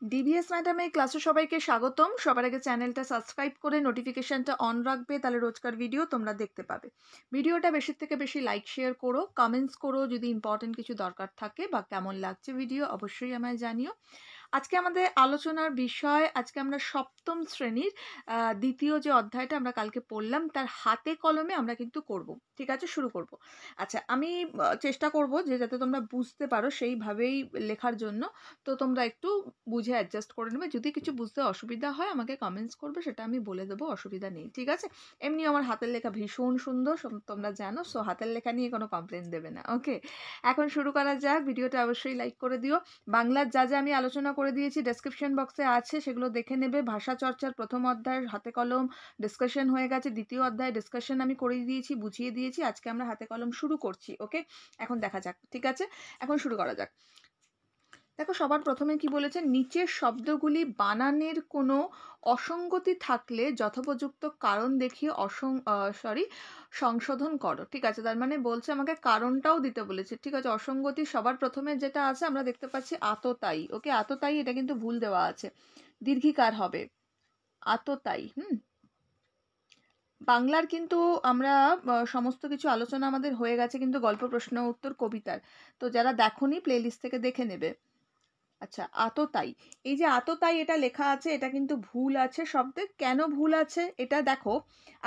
DBS ম্যাডামে ক্লাসে সবাইকে স্বাগতম। সবার আগে চ্যানেলটা সাবস্ক্রাইব করে নোটিফিকেশনটা অন রাখবে, তাহলে রোজকার ভিডিও তোমরা দেখতে পাবে। ভিডিওটা বেশি থেকে বেশি লাইক শেয়ার করো, কমেন্টস করো যদি ইম্পর্টেন্ট কিছু দরকার থাকে, বা কেমন লাগছে ভিডিও অবশ্যই আমায় জানিও। আজকে আমাদের আলোচনার বিষয়, আজকে আমরা সপ্তম শ্রেণীর দ্বিতীয় যে অধ্যায়টা আমরা কালকে পড়লাম তার হাতে কলমে আমরা কিন্তু করব। ঠিক আছে, শুরু করব। আচ্ছা, আমি চেষ্টা করব যে যাতে তোমরা বুঝতে পারো সেইভাবেই লেখার জন্য। তো তোমরা একটু বুঝে অ্যাডজাস্ট করে নেবে। যদি কিছু বুঝতে অসুবিধা হয় আমাকে কমেন্টস করবে, সেটা আমি বলে দেবো, অসুবিধা নেই। ঠিক আছে? এমনি আমার হাতের লেখা ভীষণ সুন্দর, তোমরা জানো। সো হাতের লেখা নিয়ে কোনো কমপ্লেন দেবে না। ওকে, এখন শুরু করা যাক। ভিডিওটা অবশ্যই লাইক করে দিও। বাংলার যা যা আমি আলোচনা করে দিয়েছি ডেসক্রিপশন বক্সে আছে, সেগুলো দেখে নেবে। ভাষা চর্চার প্রথম অধ্যায়ের হাতে কলম ডিসকাশন হয়ে গেছে, দ্বিতীয় অধ্যায় ডিসকাশন আমি করে দিয়েছি, বুঝিয়ে দিয়েছি। আজকে আমরা হাতে কলম শুরু করছি। ওকে, এখন দেখা যাক। ঠিক আছে, এখন শুরু করা যাক। দেখো, সবার প্রথমে কি বলেছে, নিচের শব্দগুলি বানানের কোনো অসঙ্গতি থাকলে যথোপযুক্ত কারণ দেখিয়ে সংশোধন করো। ঠিক আছে, তার মানে বলছে আমাকে কারণটাও দিতে বলেছে। ঠিক আছে, অসঙ্গতি সবার প্রথমে যেটা আছে আমরা দেখতে পাচ্ছি আততায়ী। ওকে, আততায়ী এটা কিন্তু ভুল দেওয়া আছে, দীর্ঘিকার হবে আততায়ী। বাংলার কিন্তু আমরা সমস্ত কিছু আলোচনা আমাদের হয়ে গেছে কিন্তু গল্প, প্রশ্ন উত্তর, কবিতার। তো যারা দেখোনি প্লেলিস্ট থেকে দেখে নেবে। আচ্ছা, আততায়ী, এই যে আততায়ী এটা লেখা আছে, এটা কিন্তু ভুল আছে শব্দে। কেন ভুল আছে এটা দেখো।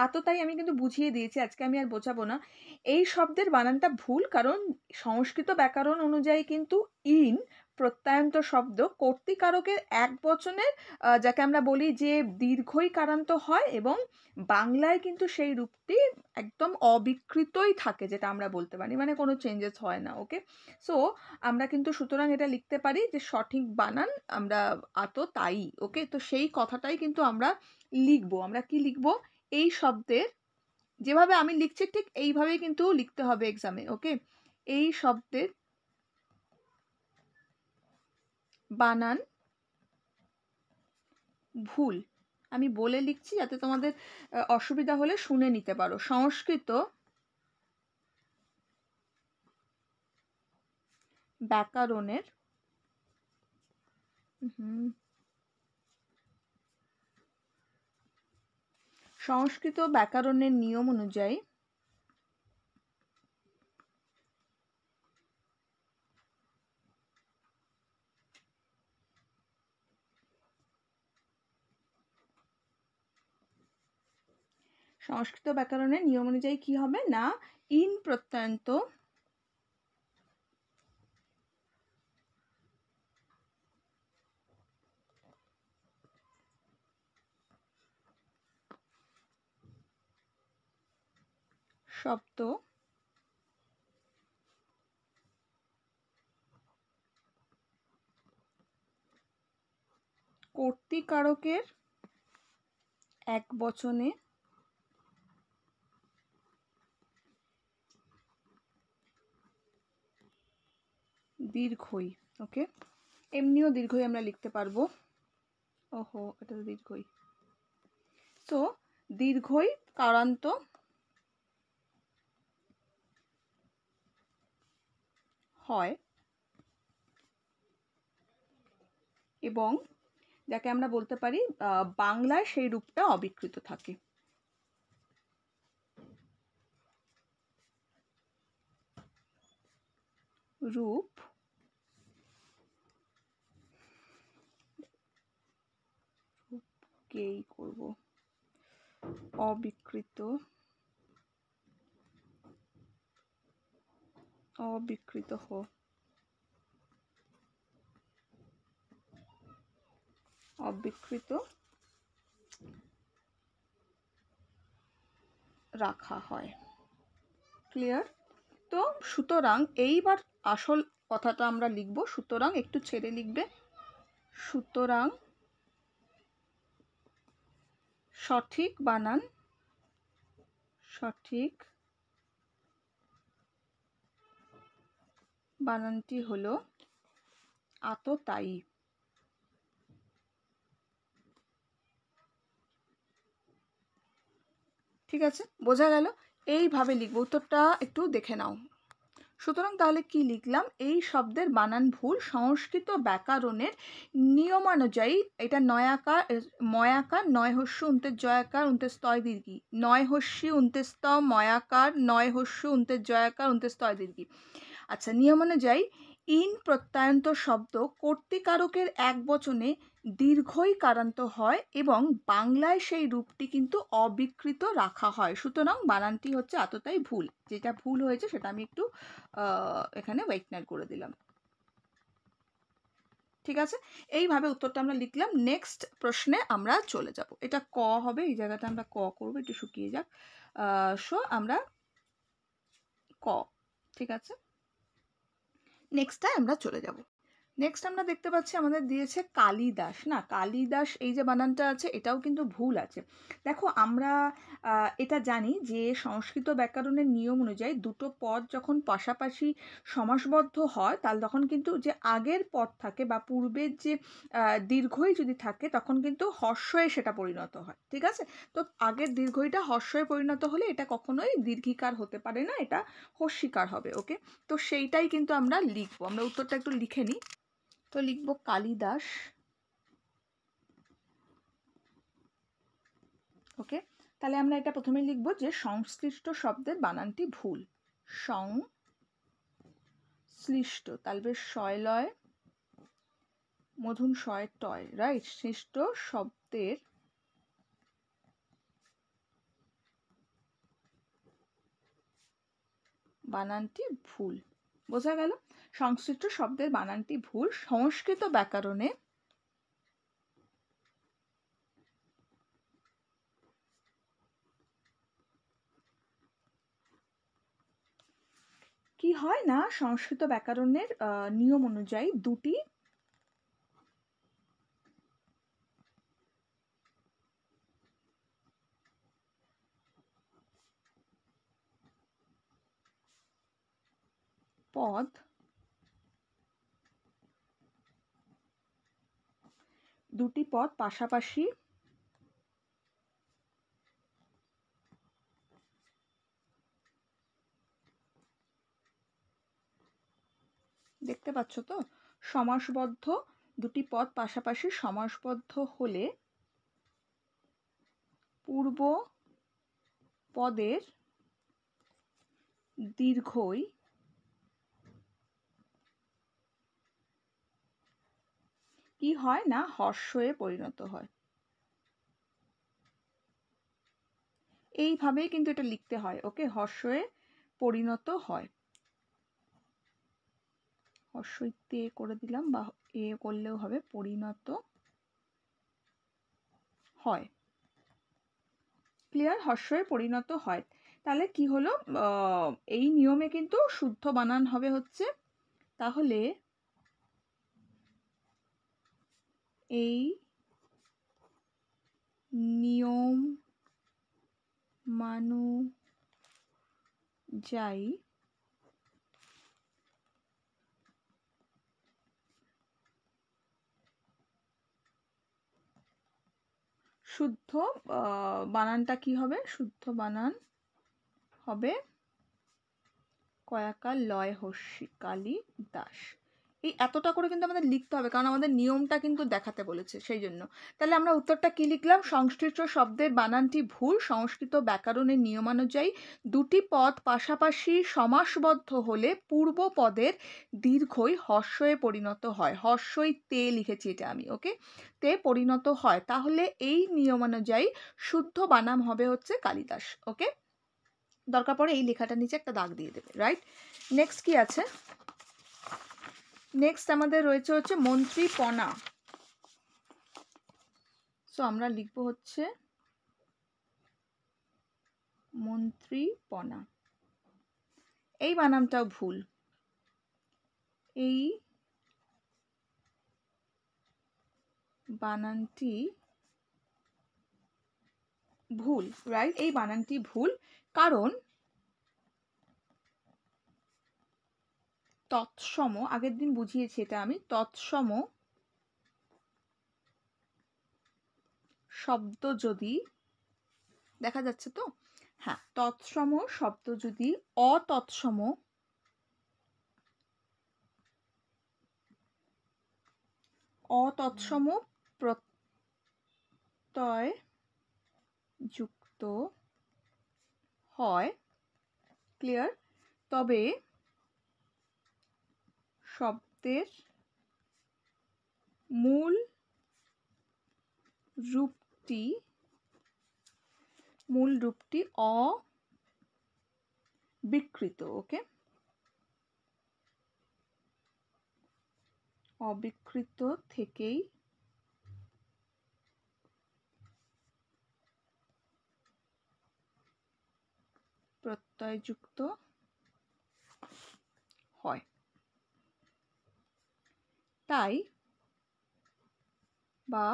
আততায়ী আমি কিন্তু বুঝিয়ে দিয়েছি, আজকে আমি আর বোঝাবো না। এই শব্দের বানানটা ভুল, কারণ সংস্কৃত ব্যাকরণ অনুযায়ী কিন্তু ইন প্রত্যয়ান্ত শব্দ কর্তৃকারকের এক বচনের, যাকে আমরা বলি যে দীর্ঘই কারান্ত হয়, এবং বাংলায় কিন্তু সেই রূপটি একদম অবিকৃতই থাকে, যেটা আমরা বলতে পারি, মানে কোনো চেঞ্জেস হয় না। ওকে, সো আমরা কিন্তু সুতরাং এটা লিখতে পারি যে সঠিক বানান আমরা আততায়ী। ওকে, তো সেই কথাটাই কিন্তু আমরা লিখবো। আমরা কি লিখবো? এই শব্দের যেভাবে আমি লিখছি ঠিক এইভাবেই কিন্তু লিখতে হবে এক্সামে। ওকে, এই শব্দের বানান ভুল আমি বলে লিখছি, যাতে তোমাদের অসুবিধা হলে শুনে নিতে পারো। সংস্কৃত ব্যাকরণের সংস্কৃত ব্যাকরণের নিয়ম অনুযায়ী সংস্কৃত ব্যাকরণের নিয়ম অনুযায়ী কি হবে না, ইন প্রত্যয়ান্ত শব্দ কর্তৃকারকের এক বচনে দীর্ঘই। ওকে, এমনিও দীর্ঘই আমরা লিখতে পারবো। ওহো, এটা তো দীর্ঘই। তো দীর্ঘই কারান্ত হয়, এবং যাকে আমরা বলতে পারি বাংলায় সেই রূপটা অবিকৃত থাকে। রূপ কেই করব অবিকৃত, অবিকৃত অবিকৃত রাখা হয়। ক্লিয়ার? তো সুতরাং এইবার আসল কথাটা আমরা লিখব। সুতরাং একটু ছেড়ে লিখবে। সুতরাং সঠিক বানান, সঠিক বানানটি হলো আততায়ী। ঠিক আছে, বোঝা গেল? এইভাবে লিখবো। উত্তরটা একটু দেখে নাও। সুতরাং তাহলে কি লিখলাম, এই শব্দের বানান ভুল, সংস্কৃত ব্যাকরণের নিয়মানুযায়ী। এটা নয়াকার ময়াকার, নয় হস্যু উন্তের জয়াকার উন্তের স্তয় দীর্ঘি, নয় হস্যি উন্তের স্ত ময়াকার, নয় হস্যু উন্তের জয়াকার উন্তের স্তয় দীর্ঘি। আচ্ছা, নিয়মানুযায়ী ইন প্রত্যয়ন্ত শব্দ কর্তৃকারকের এক বচনে দীর্ঘই কারান্ত হয় এবং বাংলায় সেই রূপটি কিন্তু অবিকৃত রাখা হয়। সুতরাং বানানটি হচ্ছে এতটাই ভুল। যেটা ভুল হয়েছে সেটা আমি একটু এখানে হোয়াইটনার করে দিলাম। ঠিক আছে, এইভাবে উত্তরটা আমরা লিখলাম। নেক্সট প্রশ্নে আমরা চলে যাব। এটা ক হবে, এই জায়গাটা আমরা ক করবো, একটু শুকিয়ে যাক। সো আমরা ক, ঠিক আছে, নেক্সটটায় আমরা চলে যাব। নেক্সট আমরা দেখতে পাচ্ছি আমাদের দিয়েছে কালিদাস। না, কালিদাস এই যে বানানটা আছে এটাও কিন্তু ভুল আছে। দেখো, আমরা এটা জানি যে সংস্কৃত ব্যাকরণের নিয়ম অনুযায়ী দুটো পদ যখন পাশাপাশি সমাসবদ্ধ হয় তাহলে তখন কিন্তু যে আগের পদ থাকে বা পূর্বের যে দীর্ঘই যদি থাকে তখন কিন্তু হর্ষয়ে সেটা পরিণত হয়। ঠিক আছে, তো আগের দীর্ঘইটা হর্ষয়ে পরিণত হলে এটা কখনোই দীর্ঘিকার হতে পারে না, এটা হস্যিকার হবে। ওকে, তো সেইটাই কিন্তু আমরা লিখবো। আমরা উত্তরটা একটু লিখে নিই। তো লিখব কালিদাস। ওকে, তাহলে আমরা এটা প্রথমে লিখব যে সংশ্লিষ্ট শব্দের বানানটি ভুল। সংশ্লিষ্ট, তাহলে শয়লয় মধুন শয় টয়, রাইট, সৃষ্ট শব্দের বানানটি ভুল। বোঝা গেল? সংশ্লিষ্ট শব্দের বানানটি ভুল। সংস্কৃত ব্যাকরণে কি হয় না, সংস্কৃত ব্যাকরণের নিয়ম অনুযায়ী দুটি পদ পাশাপাশি দেখতে পাচ্ছ তো, সমাসবদ্ধ, দুটি পদ পাশাপাশি সমাসবদ্ধ হলে পূর্ব পদের দীর্ঘই কি হয় না, হর্ষয়ে পরিণত হয়। এইভাবেই কিন্তু এটা লিখতে হয়। ওকে, হর্ষয়ে পরিণত হয়। হর্ষইতে করে দিলাম, বা এ করলেও হবে, পরিণত হয়। ক্লিয়ার? হর্ষয়ে পরিণত হয়। তাহলে কি হলো, এই নিয়মে কিন্তু শুদ্ধ বানান হবে হচ্ছে, তাহলে এই নিয়ম মানুযায়ী শুদ্ধ বানানটা কি হবে, শুদ্ধ বানান হবে কয়াকার লয় হস্যি, কালিদাস। এই এতটা করে কিন্তু আমাদের লিখতে হবে, কারণ আমাদের নিয়মটা কিন্তু দেখাতে বলেছে, সেই জন্য। তাহলে আমরা উত্তরটা কি লিখলাম, সংশ্লিষ্ট শব্দের বানানটি ভুল। সংস্কৃত ব্যাকরণের নিয়মানুযায়ী দুটি পদ পাশাপাশি সমাসবদ্ধ হলে পূর্ব পদের দীর্ঘই হর্ষয়ে পরিণত হয়। হর্ষই তে লিখেছি এটা আমি। ওকে, তে পরিণত হয়। তাহলে এই নিয়মানুযায়ী শুদ্ধ বানাম হবে হচ্ছে কালিদাস। ওকে, দরকার পড়ে এই লেখাটার নিচে একটা দাগ দিয়ে দেবে, রাইট। নেক্সট কি আছে, নেক্সট আমাদের রয়েছে হচ্ছে মন্ত্রীপনা। সো আমরা লিখব হচ্ছে মন্ত্রীপনা। এই বানানটাও ভুল। এই বানানটি ভুল, রাইট, এই বানানটি ভুল। কারণ তৎসম, আগের দিন বুঝিয়েছি এটা আমি, তৎসম শব্দ যদি, দেখা যাচ্ছে তো, হ্যাঁ, তৎসম শব্দ যদি অতৎসম অতৎসম প্রত্যয় যুক্ত হয়, ক্লিয়ার, তবে শব্দের মূল রূপটি অবিকৃত, ওকে, অবিকৃত থেকেই প্রত্যয়যুক্ত হয়। তাই বা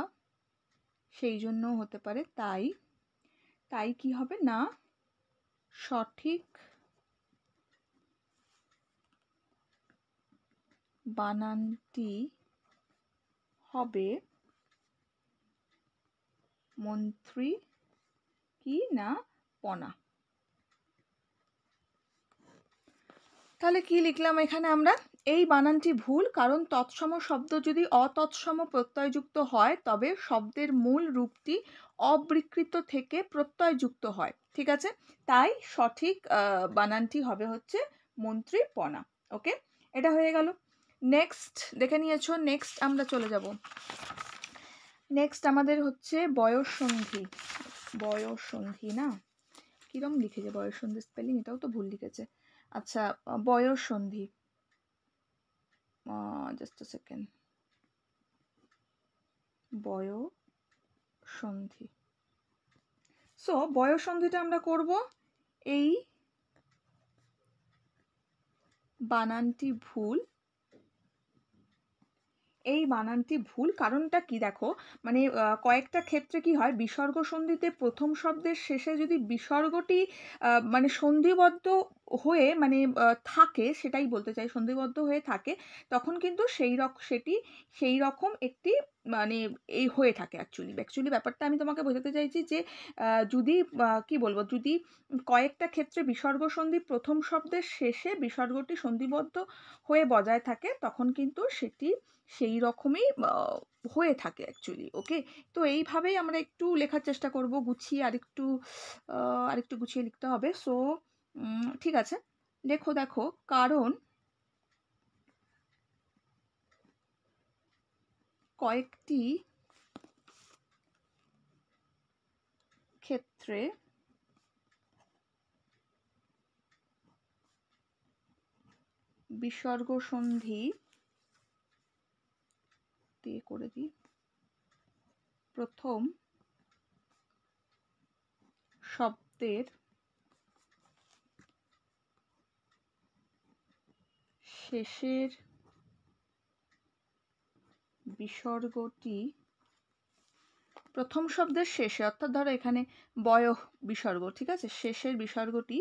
সেই জন্য হতে পারে, তাই কি হবে না, সঠিক বানানটি হবে মন্ত্রী কি না পনা। তাহলে কি লিখলাম এখানে আমরা, এই বানানটি ভুল কারণ তৎসম শব্দ যদি অতৎসম প্রত্যয়যুক্ত হয় তবে শব্দের মূল রূপটি অবিকৃত থেকে প্রত্যয়যুক্ত হয়, ঠিক আছে, তাই সঠিক বানানটি হবে হচ্ছে মন্ত্রীপনা। ওকে, এটা হয়ে গেল। নেক্সট দেখে নিয়েছো, নেক্সট আমরা চলে যাব। নেক্সট আমাদের হচ্ছে বয়ঃসন্ধি না, কিরম লিখেছে বয়ঃসন্ধি স্পেলিং, এটাও তো ভুল লিখেছে। আচ্ছা, বয়ঃসন্ধি, জাস্ট আ সেকেন্ড, বয়ঃসন্ধি। সো বয়ঃসন্ধিটা আমরা করব, এই বানানটি ভুল, এই বানানটি ভুল, কারণটা কি দেখো, মানে কয়েকটা ক্ষেত্রে কি হয়, বিসর্গ সন্ধিতে প্রথম শব্দের শেষে যদি বিসর্গটি মানে সন্ধিবদ্ধ হয়ে মানে থাকে, সেটাই বলতে চাই, সন্ধিবদ্ধ হয়ে থাকে, তখন কিন্তু সেটি সেই রকম একটি মানে এই হয়ে থাকে। অ্যাকচুয়ালি ব্যাপারটা আমি তোমাকে বোঝাতে চাইছি যে যদি কি বলবো, যদি কয়েকটা ক্ষেত্রে বিসর্গ সন্ধি প্রথম শব্দের শেষে বিসর্গটি সন্ধিবদ্ধ হয়ে বজায় থাকে, তখন কিন্তু সেটি সেই রকমই হয়ে থাকে অ্যাকচুয়ালি। ওকে, তো এইভাবেই আমরা একটু লেখার চেষ্টা করব, গুছিয়ে আরেকটু গুছিয়ে লিখতে হবে। সো ঠিক আছে, লেখো। দেখো, কারণ কয়েকটি ক্ষেত্রে বিসর্গ সন্ধি করে দিই, প্রথম শব্দের শেষের বিসর্গটি, প্রথম শব্দের শেষে, অর্থাৎ ধরো এখানে বিসর্গ, ঠিক আছে, শেষের বিসর্গটি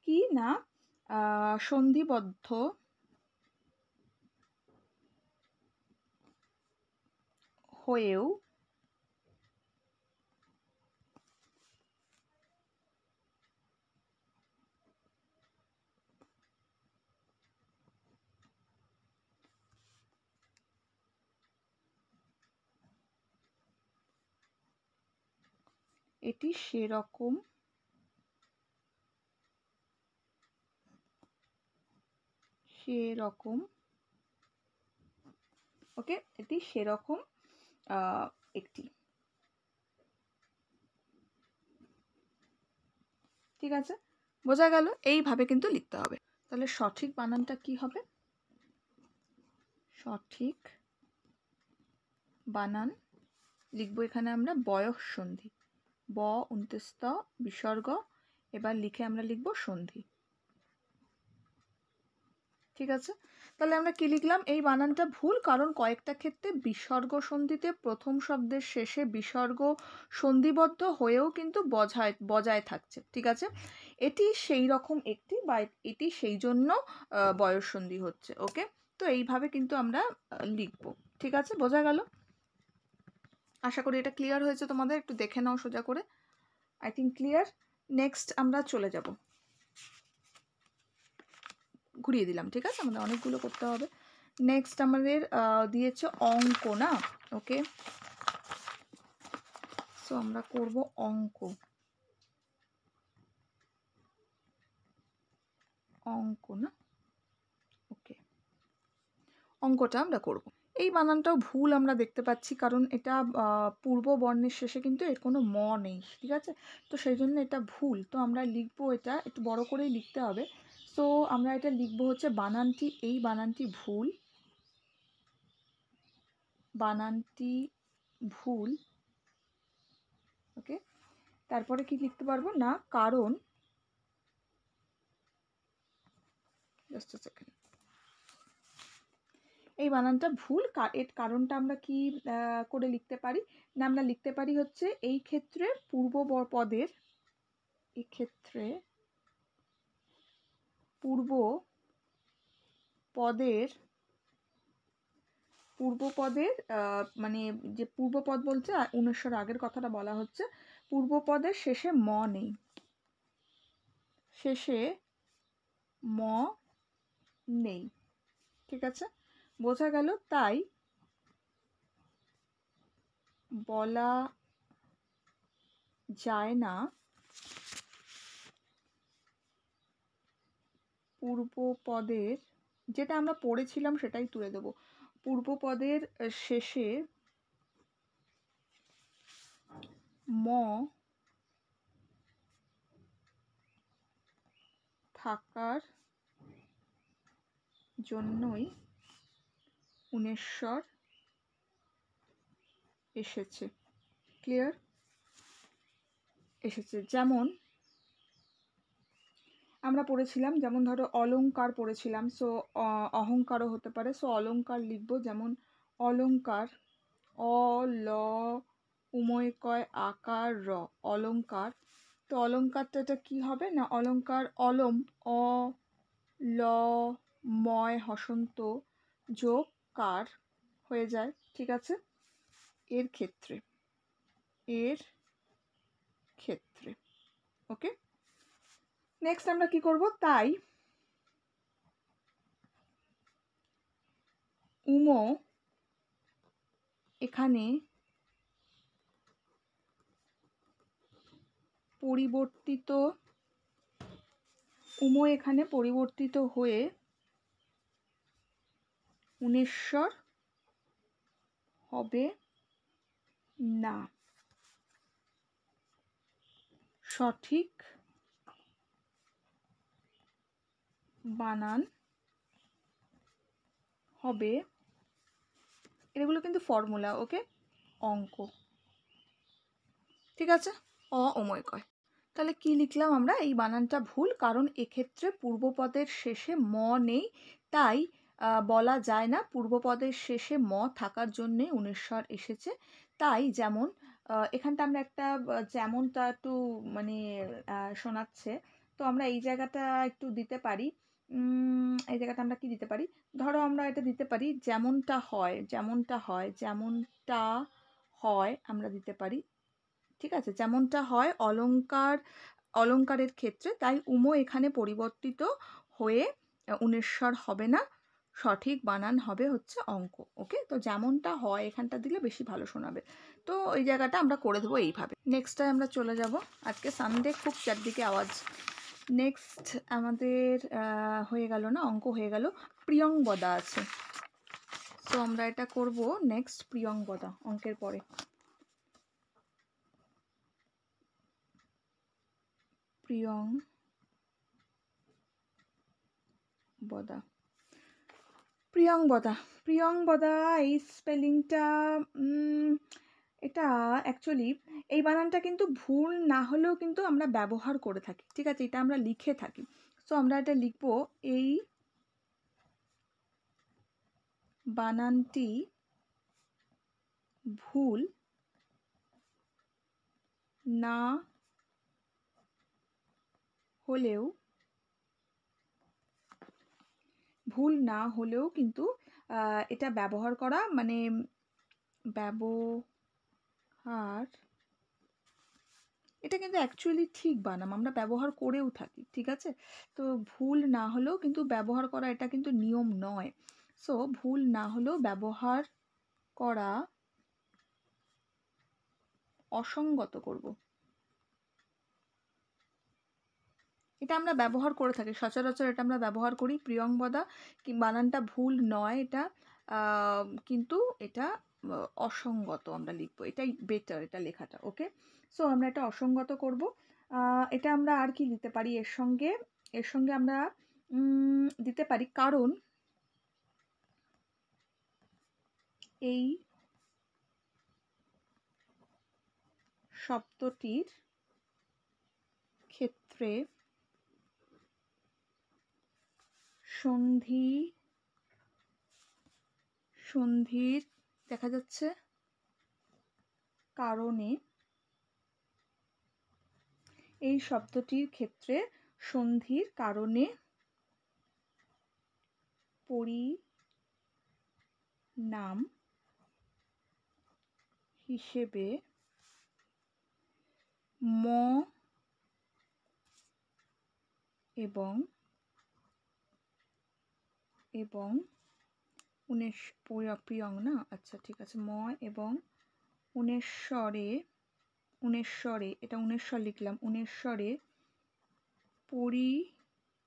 কি না সন্ধিবদ্ধ হয়েও এটি সেরকম ওকে, এটি সেরকম একটি, ঠিক আছে, বোঝা গেল, এইভাবে কিন্তু লিখতে হবে। তাহলে সঠিক বানানটা কি হবে, সঠিক বানান লিখবো এখানে আমরা বয়ঃসন্ধি, ব অন্ত্যস্ত বিসর্গ, এবার লিখে আমরা লিখব সন্ধি, ঠিক আছে। তাহলে আমরা কি লিখলাম, এই বানানটা ভুল কারণ কয়েকটা ক্ষেত্রে বিসর্গ সন্ধিতে প্রথম শব্দের শেষে বিসর্গ সন্ধিবদ্ধ হয়েও কিন্তু বজায় থাকছে, ঠিক আছে, এটি সেই রকম একটি, বা এটি সেই জন্য বয়ঃসন্ধি হচ্ছে। ওকে, তো এইভাবে কিন্তু আমরা লিখব, ঠিক আছে, বোঝা গেল, আশা করি এটা ক্লিয়ার হয়েছে তোমাদের। একটু দেখে নাও সোজা করে, আই থিঙ্ক ক্লিয়ার। নেক্সট আমরা চলে যাব, ঘুরিয়ে দিলাম, ঠিক আছে, আমাদের অনেকগুলো করতে হবে। নেক্সট আমাদের দিয়েছে অঙ্ক না, ওকে। সো আমরা করব অঙ্ক, অঙ্ক না, ওকে, অঙ্কটা আমরা করব। এই বানানটাও ভুল আমরা দেখতে পাচ্ছি, কারণ এটা পূর্ব বর্ণের শেষে কিন্তু এর কোনো ম নেই, ঠিক আছে। তো সেই জন্য এটা ভুল। তো আমরা লিখবো, এটা একটু বড় করেই লিখতে হবে। সো আমরা এটা লিখবো হচ্ছে বানানটি, এই বানানটি ভুল, বানানটি ভুল, ওকে। তারপরে কি লিখতে পারবো না, কারণ, জাস্ট আ সেকেন্ড, এই বানানটা ভুল, এর কারণটা আমরা কি করে লিখতে পারি না, আমরা লিখতে পারি হচ্ছে এই ক্ষেত্রে পূর্ব পদের, এই ক্ষেত্রে পূর্ব পদের, পূর্বপদের মানে যে পূর্বপদ বলছে 1900 আগের কথাটা বলা হচ্ছে, পূর্বপদের শেষে ম নেই, শেষে ম নেই, ঠিক আছে, বোঝা গেল। তাই বলা যায় না পূর্বপদের, যেটা আমরা পড়েছিলাম সেটাই তুলে দেব, পূর্বপদের শেষে ম থাকার জন্যই 1900 এসেছে, ক্লিয়ার, এসেছে। যেমন আমরা পড়েছিলাম, যেমন ধরো অলংকার পড়েছিলাম, সো অহংকারও হতে পারে, সো অলংকার লিখবো, যেমন অলংকার, অ ল উময় কয় আকার র, অলংকার। তো অলংকারটা এটা কি হবে না, অলংকার অলম, অ ল ময় হসন্ত যোগ কার হয়ে যায়, ঠিক আছে, এর ক্ষেত্রে, এর ক্ষেত্রে, ওকে। নেক্সট আমরা কি করব, তাই উমো এখানে পরিবর্তিত, উমো এখানে পরিবর্তিত হয়ে 1900 হবে না, সঠিক বানান হবে, এগুলো কিন্তু ফর্মুলা, ওকে, অঙ্ক, ঠিক আছে, অময় কয়। তাহলে কি লিখলাম আমরা, এই বানানটা ভুল, কারণ এক্ষেত্রে পূর্বপদের শেষে ম নেই, তাই বলা যায় না পূর্বপদের শেষে ম থাকার জন্যে 1900 এসেছে। তাই যেমন এখানটা আমরা একটা যেমনটা একটু মানে শোনাচ্ছে, তো আমরা এই জায়গাটা একটু দিতে পারি, এই জায়গাটা আমরা কি দিতে পারি, ধরো আমরা এটা দিতে পারি যেমনটা হয়, যেমনটা হয়, যেমনটা হয় আমরা দিতে পারি, ঠিক আছে, যেমনটা হয় অলংকার, অলংকারের ক্ষেত্রে, তাই উমো এখানে পরিবর্তিত হয়ে 1900 হবে না, সঠিক বানান হবে হচ্ছে অঙ্ক, ওকে। তো যেমনটা হয় এখানটা দিলে বেশি ভালো শোনাবে, তো এই জায়গাটা আমরা করে দেবো এইভাবে। নেক্সটে আমরা চলে যাব, আজকে সানডে খুব চারদিকে আওয়াজ। নেক্সট আমাদের হয়ে গেল না, অঙ্ক হয়ে গেল, প্রিয়ংবদা আছে, তো আমরা এটা করব নেক্সট প্রিয়ংবদা, অঙ্কের পরে প্রিয়ংবদা, প্রিয়ংবদা, প্রিয়ংবদা, এই স্পেলিংটা এটা অ্যাকচুয়ালি এই বানানটা কিন্তু ভুল না হলেও কিন্তু আমরা ব্যবহার করে থাকি, ঠিক আছে, এটা আমরা লিখে থাকি। সো আমরা এটা লিখব, এই বানানটি ভুল না হলেও, ভুল না হলেও কিন্তু এটা ব্যবহার করা, মানে ব্যবহার, এটা কিন্তু অ্যাকচুয়ালি ঠিক বানাম, আমরা ব্যবহার করেও থাকি, ঠিক আছে। তো ভুল না হলেও কিন্তু ব্যবহার করা, এটা কিন্তু নিয়ম নয়। সো ভুল না হলেও ব্যবহার করা অসঙ্গত করব। এটা আমরা ব্যবহার করে থাকি, সচরাচর এটা আমরা ব্যবহার করি। প্রিয়ংবদা কি বানানটা ভুল নয়, এটা কিন্তু এটা অসঙ্গত আমরা লিখবো, এটাই বেটার এটা লেখাটা। ওকে, সো আমরা এটা অসঙ্গত করব। এটা আমরা আর কি দিতে পারি এর সঙ্গে? এর সঙ্গে আমরা দিতে পারি কারণ এই শব্দটির ক্ষেত্রে সন্ধির দেখা যাচ্ছে কারণে, এই শব্দটির ক্ষেত্রে সন্ধির কারণে পরিণাম হিসেবে ম এবং প্রিয়ং না, আচ্ছা ঠিক আছে, ম এবং উনেশ্বরে এটা উনেশ্বর লিখলাম, উনেশ্বরে পরিণত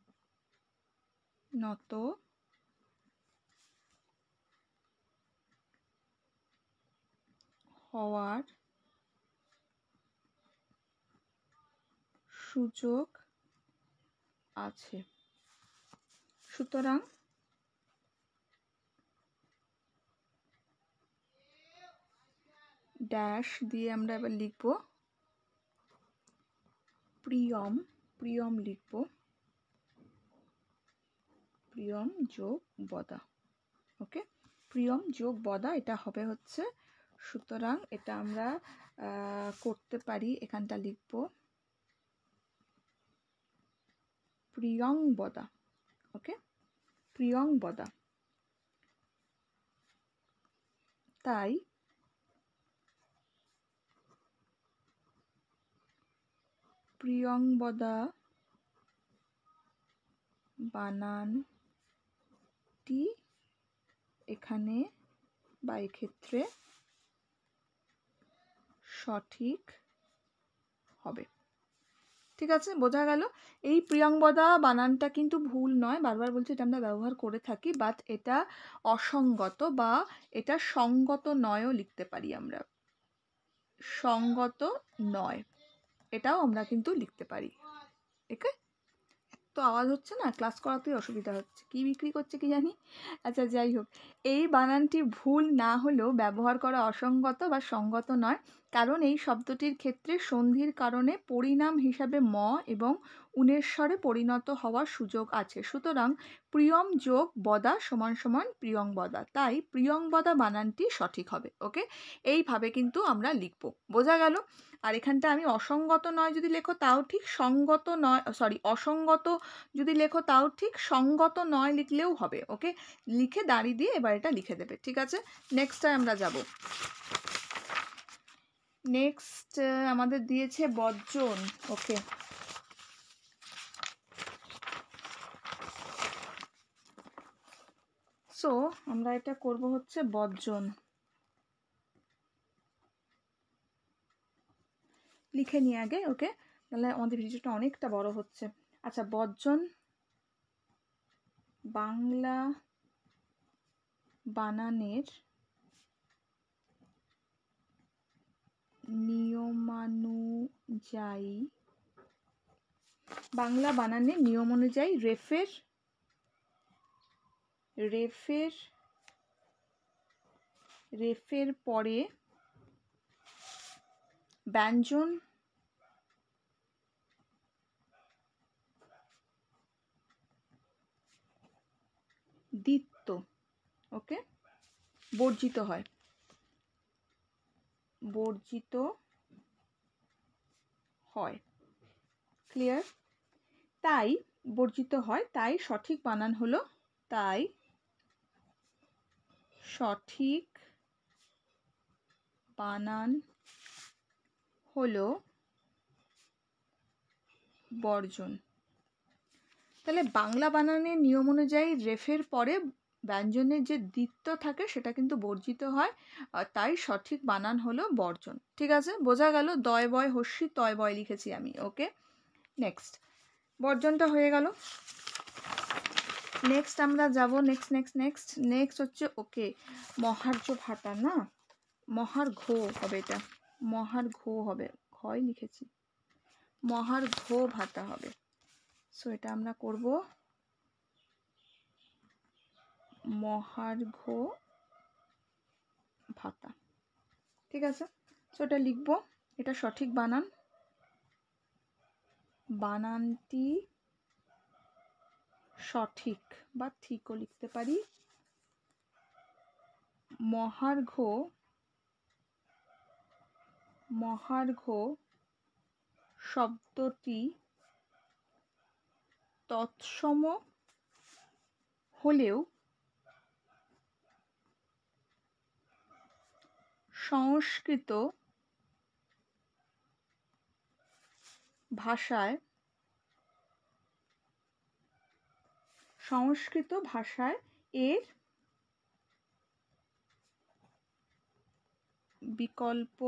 হওয়ার সুযোগ আছে। সুতরাং ড্যাশ দিয়ে আমরা এবার লিখব প্রিয়ম লিখব, প্রিয়ম যোগ বদা। ওকে, প্রিয়ম যোগ বদা এটা হবে হচ্ছে। সুতরাং এটা আমরা করতে পারি, এখানটা লিখব প্রিয়ং বদা। ওকে, প্রিয়ং বদা। তাই প্রিয়ং বদা বানানটি এখানে বা এক্ষেত্রে সঠিক হবে। ঠিক আছে, বোঝা গেল? এই প্রিয়ংবদা বানানটা কিন্তু ভুল নয়, বারবার বলছি এটা আমরা ব্যবহার করে থাকি, বাট এটা অসঙ্গত বা এটা সঙ্গত নয়ও লিখতে পারি আমরা, সঙ্গত নয় এটাও আমরা কিন্তু লিখতে পারি। ওকে, তো আওয়াজ হচ্ছে না, ক্লাস করাতেই অসুবিধা হচ্ছে, কি বিক্রি করছে কি জানি। আচ্ছা যাই হোক, এই বানানটি ভুল না হলেও ব্যবহার করা অসঙ্গত বা সঙ্গত নয়, কারণ এই শব্দটির ক্ষেত্রে সন্ধির কারণে পরিণাম হিসাবে ম এবং উনেশ্বরে পরিণত হওয়ার সুযোগ আছে। সুতরাং প্রিয়ম যোগ বদা সমান সমান প্রিয়ং বদা, তাই প্রিয়ং বদা বানানটি সঠিক হবে। ওকে, এইভাবে কিন্তু আমরা লিখব, বোঝা গেল? আর এখানটা আমি অসঙ্গত নয় যদি লেখো তাও ঠিক, সঙ্গত নয় সরি অসঙ্গত যদি লেখো তাও ঠিক, সঙ্গত নয় লিখলেও হবে। ওকে, লিখে দাঁড়িয়ে দিয়ে এবার এটা লিখে দেবে। ঠিক আছে, নেক্সটে আমরা যাব। নেক্সট আমাদের দিয়েছে বর্জন। ওকে, সো আমরা এটা করব হচ্ছে বর্জন, লিখে নিয়ে আগে। ওকে, তাহলে আমাদের ভিডিওটা অনেকটা বড় হচ্ছে। আচ্ছা, বর্জন বাংলা বানানের নিয়মানুযায়ী, বাংলা বানানের নিয়ম অনুযায়ী রেফের পরে ব্যঞ্জন দ্বিত্ব ওকে বর্জিত হয়, ক্লিয়ার? তাই বর্জিত হয়, তাই সঠিক বানান হলো, তাই সঠিক বানান হলো বর্জন। তাহলে বাংলা বানানের নিয়ম অনুযায়ী রেফের পরে ব্যঞ্জনের যে দ্বিত্ব থাকে সেটা কিন্তু বর্জিত হয়, তাই সঠিক বানান হলো বর্জন। ঠিক আছে, বোঝা গেল? দয় বয় হস্যি তয় বয় লিখেছি আমি। ওকে, নেক্সট বর্জনটা হয়ে গেল। নেক্সট আমরা যাব, নেক্সট হচ্ছে ওকে মহার্ঘ ভাতা না, মহার্ঘ হবে, এটা মহার্ঘ হবে, ঘয় লিখেছি, মহার্ঘ ভাতা হবে। সো এটা আমরা করব মহার্ঘ ভাতা। ঠিক আছে, সো এটা লিখব, এটা সঠিক বানান, বানানটি সঠিক বা ঠিকও লিখতে পারি। মহার্ঘ, মহার্ঘ শব্দটি তৎসম হলেও সংস্কৃত ভাষায়, সংস্কৃত ভাষায় এর বিকল্প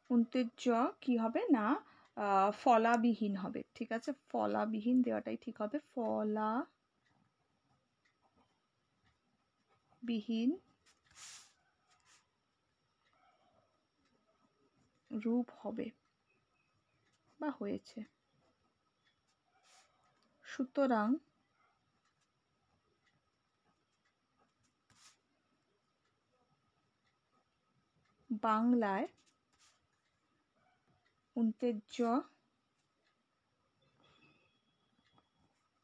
উন্তেজ্য কি হবে না, ফলাবিহীন হবে। ঠিক আছে, ফলাবিহীন দেওয়াটাই ঠিক হবে, ফলাবিহীন রূপ হবে বা হয়েছে। সুতরাং বাংলায় উন্তেজ্য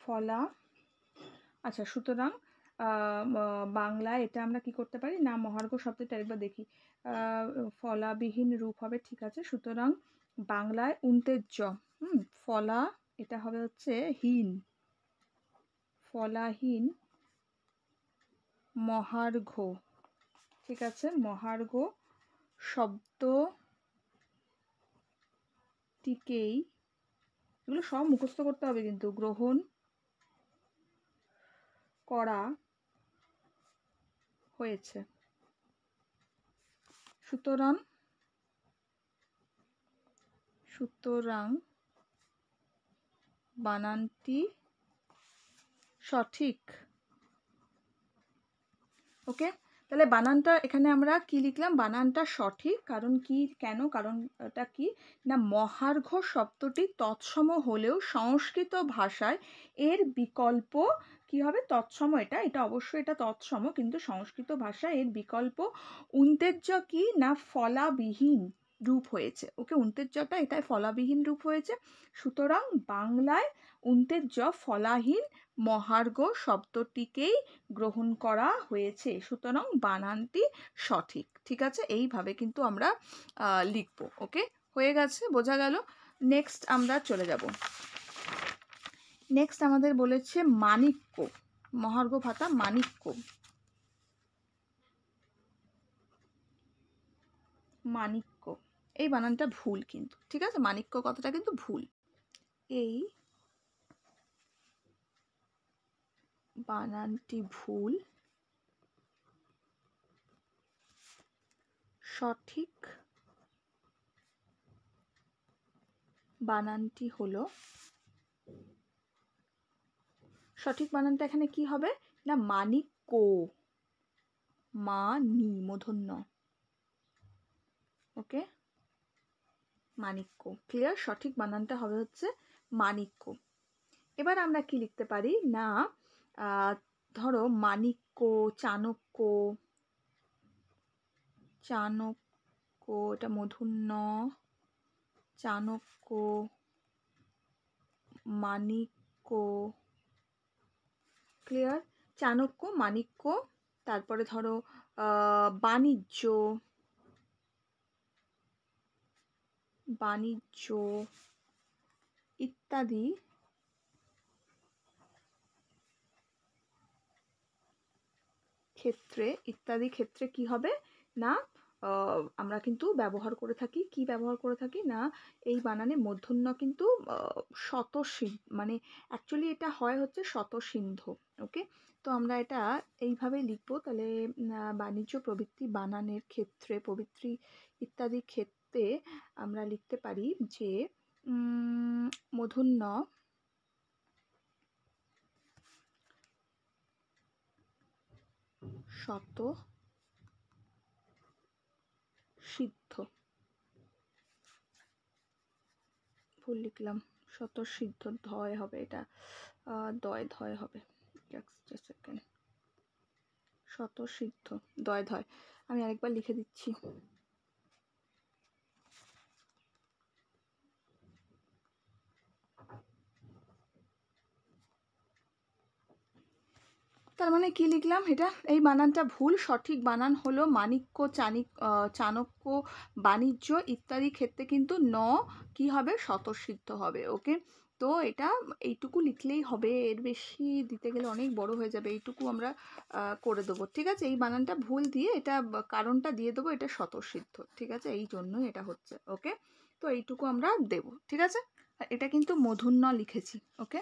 ফলা, আচ্ছা সুতরাং বাংলায় এটা আমরা কি করতে পারি না, মহার্ঘ শব্দটা একবার দেখি, ফলাবিহীন রূপ হবে। ঠিক আছে, সুতরাং বাংলায় উন্তেজ্য, ফলা এটা হবে হচ্ছে হীন, ফলাহীন মহার্ঘ। ঠিক আছে, মহার্ঘ শব্দটিকেই, এগুলো সব মুখস্থ করতে হবে কিন্তু, গ্রহণ করা হয়েছে। সুতরাং বানানটি সঠিক। ওকে, তাহলে বানানটা এখানে আমরা কি লিখলাম, বানানটা সঠিক, কারণ কি, কেন, কারণটা কি না, মহার্ঘ শব্দটি তৎসম হলেও সংস্কৃত ভাষায় এর বিকল্প কি হবে, তৎসম, এটা অবশ্যই এটা তৎসম, কিন্তু সংস্কৃত ভাষায় এর বিকল্প উন্তেজ্য কি না, ফলাবিহীন রূপ হয়েছে। ওকে, উন্তেজ্যটা এটাই ফলাবিহীন রূপ হয়েছে, সুতরাং বাংলায় উন্তেজ্য ফলাহীন মহার্ঘ শব্দটিকেই গ্রহণ করা হয়েছে, সুতরাং বানানটি সঠিক। ঠিক আছে, এইভাবে কিন্তু আমরা লিখব। ওকে, হয়ে গেছে, বোঝা গেল? নেক্সট আমরা চলে যাব, নেক্সট আমাদের বলেছে মাণিক্য, মহার্ঘ ভাতা মাণিক্য, মাণিক্য এই বানানটা ভুল কিন্তু। ঠিক আছে, মাণিক্য কথাটা কিন্তু ভুল, এই বানানটি ভুল, সঠিক বানানটি হলো, সঠিক বানানটা এখানে কি হবে না, মাণিক্য, মানি মূর্ধন্য। ওকে, মাণিক্য, ক্লিয়ার? সঠিক বানানটা হবে হচ্ছে মাণিক্য। এবার আমরা কি লিখতে পারি না, ধরো মাণিক্য, চাণক্য, চাণক্য এটা মূর্ধন্য, চাণক্য, মাণিক্য, ক্লিয়ার? চাণক্য, মাণিক্য, তারপরে ধরো বাণিজ্য, বাণিজ্য ইত্যাদি ক্ষেত্রে কি হবে না, আমরা কিন্তু ব্যবহার করে থাকি, কি ব্যবহার করে থাকি না, এই বানানে মূর্ধন্য কিন্তু মানে অ্যাকচুয়ালি এটা হয় হচ্ছে শতসিন্ধ। ওকে, তো আমরা এটা এইভাবে লিখবো। তাহলে বাণিজ্য প্রবৃত্তি বানানের ক্ষেত্রে, প্রবৃত্তি ইত্যাদি ক্ষেত্রে আমরা লিখতে পারি যে মূর্ধন্য শত সিদ্ধ, ভুল লিখলাম, শত সিদ্ধ ধয় হবে, এটা দয় ধয় হবে, জাস্ট এ সেকেন্ড, শত সিদ্ধ দয় ধয়। আমি আরেকবার লিখে দিচ্ছি। তার মানে কি লিখলাম, এটা এই বানানটা ভুল, সঠিক বানান হলো মাণিক্য, চাণক্য, বাণিজ্য ইত্যাদি ক্ষেত্রে কিন্তু ন কি হবে, স্বতঃসিদ্ধ হবে। ওকে, তো এটা এইটুকু লিখলেই হবে, এর বেশি দিতে গেলে অনেক বড় হয়ে যাবে, এইটুকু আমরা করে দেবো। ঠিক আছে, এই বানানটা ভুল দিয়ে এটা কারণটা দিয়ে দেবো, এটা স্বতঃসিদ্ধ। ঠিক আছে, এই জন্যই এটা হচ্ছে। ওকে, তো এইটুকু আমরা দেব। ঠিক আছে, এটা কিন্তু মূর্ধন্য লিখেছি। ওকে,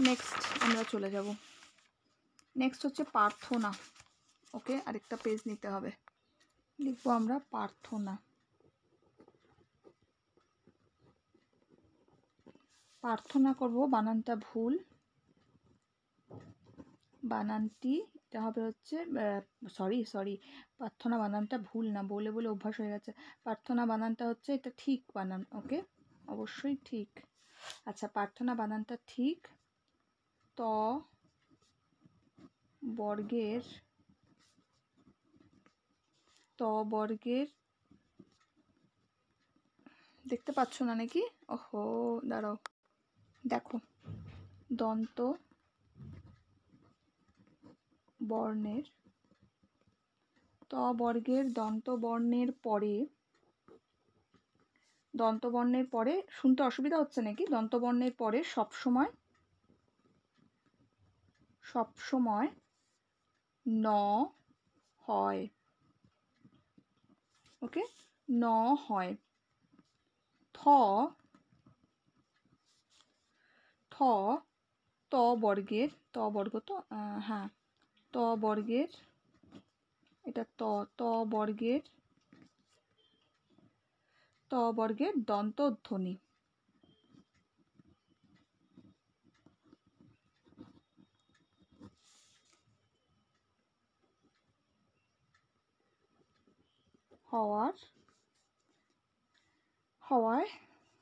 নেক্সট আমরা চলে যাব। নেক্সট হচ্ছে প্রার্থনা। ওকে, আরেকটা পেজ নিতে হবে, লিখবো আমরা প্রার্থনা। প্রার্থনা করব, বানানটা ভুল, বানানটি এটা হবে হচ্ছে সরি প্রার্থনা বানানটা ভুল না, বলে বলে অভ্যাস হয়ে গেছে। প্রার্থনা বানানটা হচ্ছে এটা ঠিক বানান। ওকে, অবশ্যই ঠিক। আচ্ছা, প্রার্থনা বানানটা ঠিক। ত বর্গের দেখতে পাচ্ছ না নাকি? ওহো, দাঁড়াও, দেখো, দন্ত বর্ণের ত বর্গের দন্তবর্ণের পরে শুনতে অসুবিধা হচ্ছে নাকি? দন্তবর্ণের পরে সবসময় ন হয়। ওকে, ন হয়। থ ত বর্গের, ত বর্গ তো, হ্যাঁ, ত বর্গের, এটা ত বর্গের দন্তধ্বনি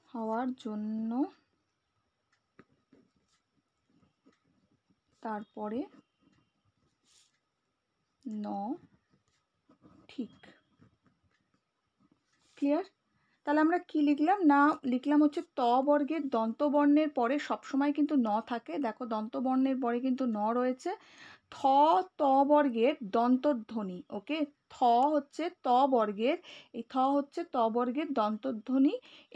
হওয়ার জন্য তারপরে ন ঠিক। ক্লিয়ার? তাহলে আমরা কি লিখলাম না, লিখলাম হচ্ছে ত বর্গের দন্তবর্ণের পরে সবসময় কিন্তু ন থাকে। দেখো, দন্তবর্ণের পরে কিন্তু ন রয়েছে। ত বর্গের দন্তধ্বনি। ওকে, হচ্ছে ত বর্গের, এই হচ্ছে ত বর্গের দন্তধ্বনি,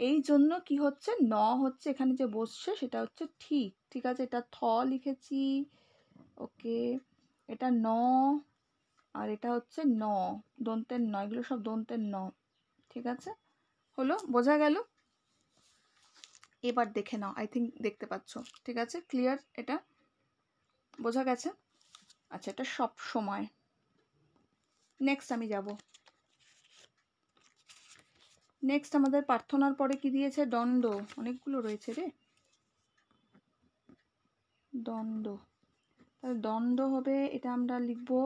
এই জন্য কি হচ্ছে, ন হচ্ছে এখানে যে বসছে সেটা হচ্ছে ঠিক। ঠিক আছে, এটা লিখেছি। ওকে, এটা ন, আর এটা হচ্ছে ন, দন্তের ন, এগুলো সব দন্তের ন। ঠিক আছে, হলো, বোঝা গেল? এবার দেখে নাও, আই থিঙ্ক দেখতে পাচ্ছ। ঠিক আছে, ক্লিয়ার? এটা বোঝা গেছে? আচ্ছা, এটা সব সময়। নেক্সট আমি যাব। নেক্সট আমাদের প্রার্থনার পরে কি দিয়েছে, দণ্ড। অনেকগুলো রয়েছে রে, দণ্ড। তাহলে দণ্ড হবে, এটা আমরা লিখবো,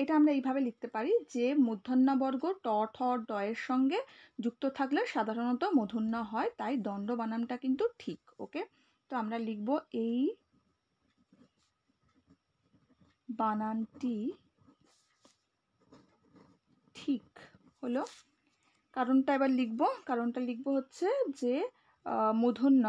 এটা আমরা এইভাবে লিখতে পারি যে মূর্ধন্য বর্গ ট ঠ ড এর সঙ্গে যুক্ত থাকলে সাধারণত মূর্ধন্য হয়, তাই দণ্ড বানানটা কিন্তু ঠিক। ওকে, তো আমরা লিখবো এই বানানটি ঠিক হলো। কারণটা এবার লিখবো, কারণটা লিখবো হচ্ছে যে মূর্ধন্য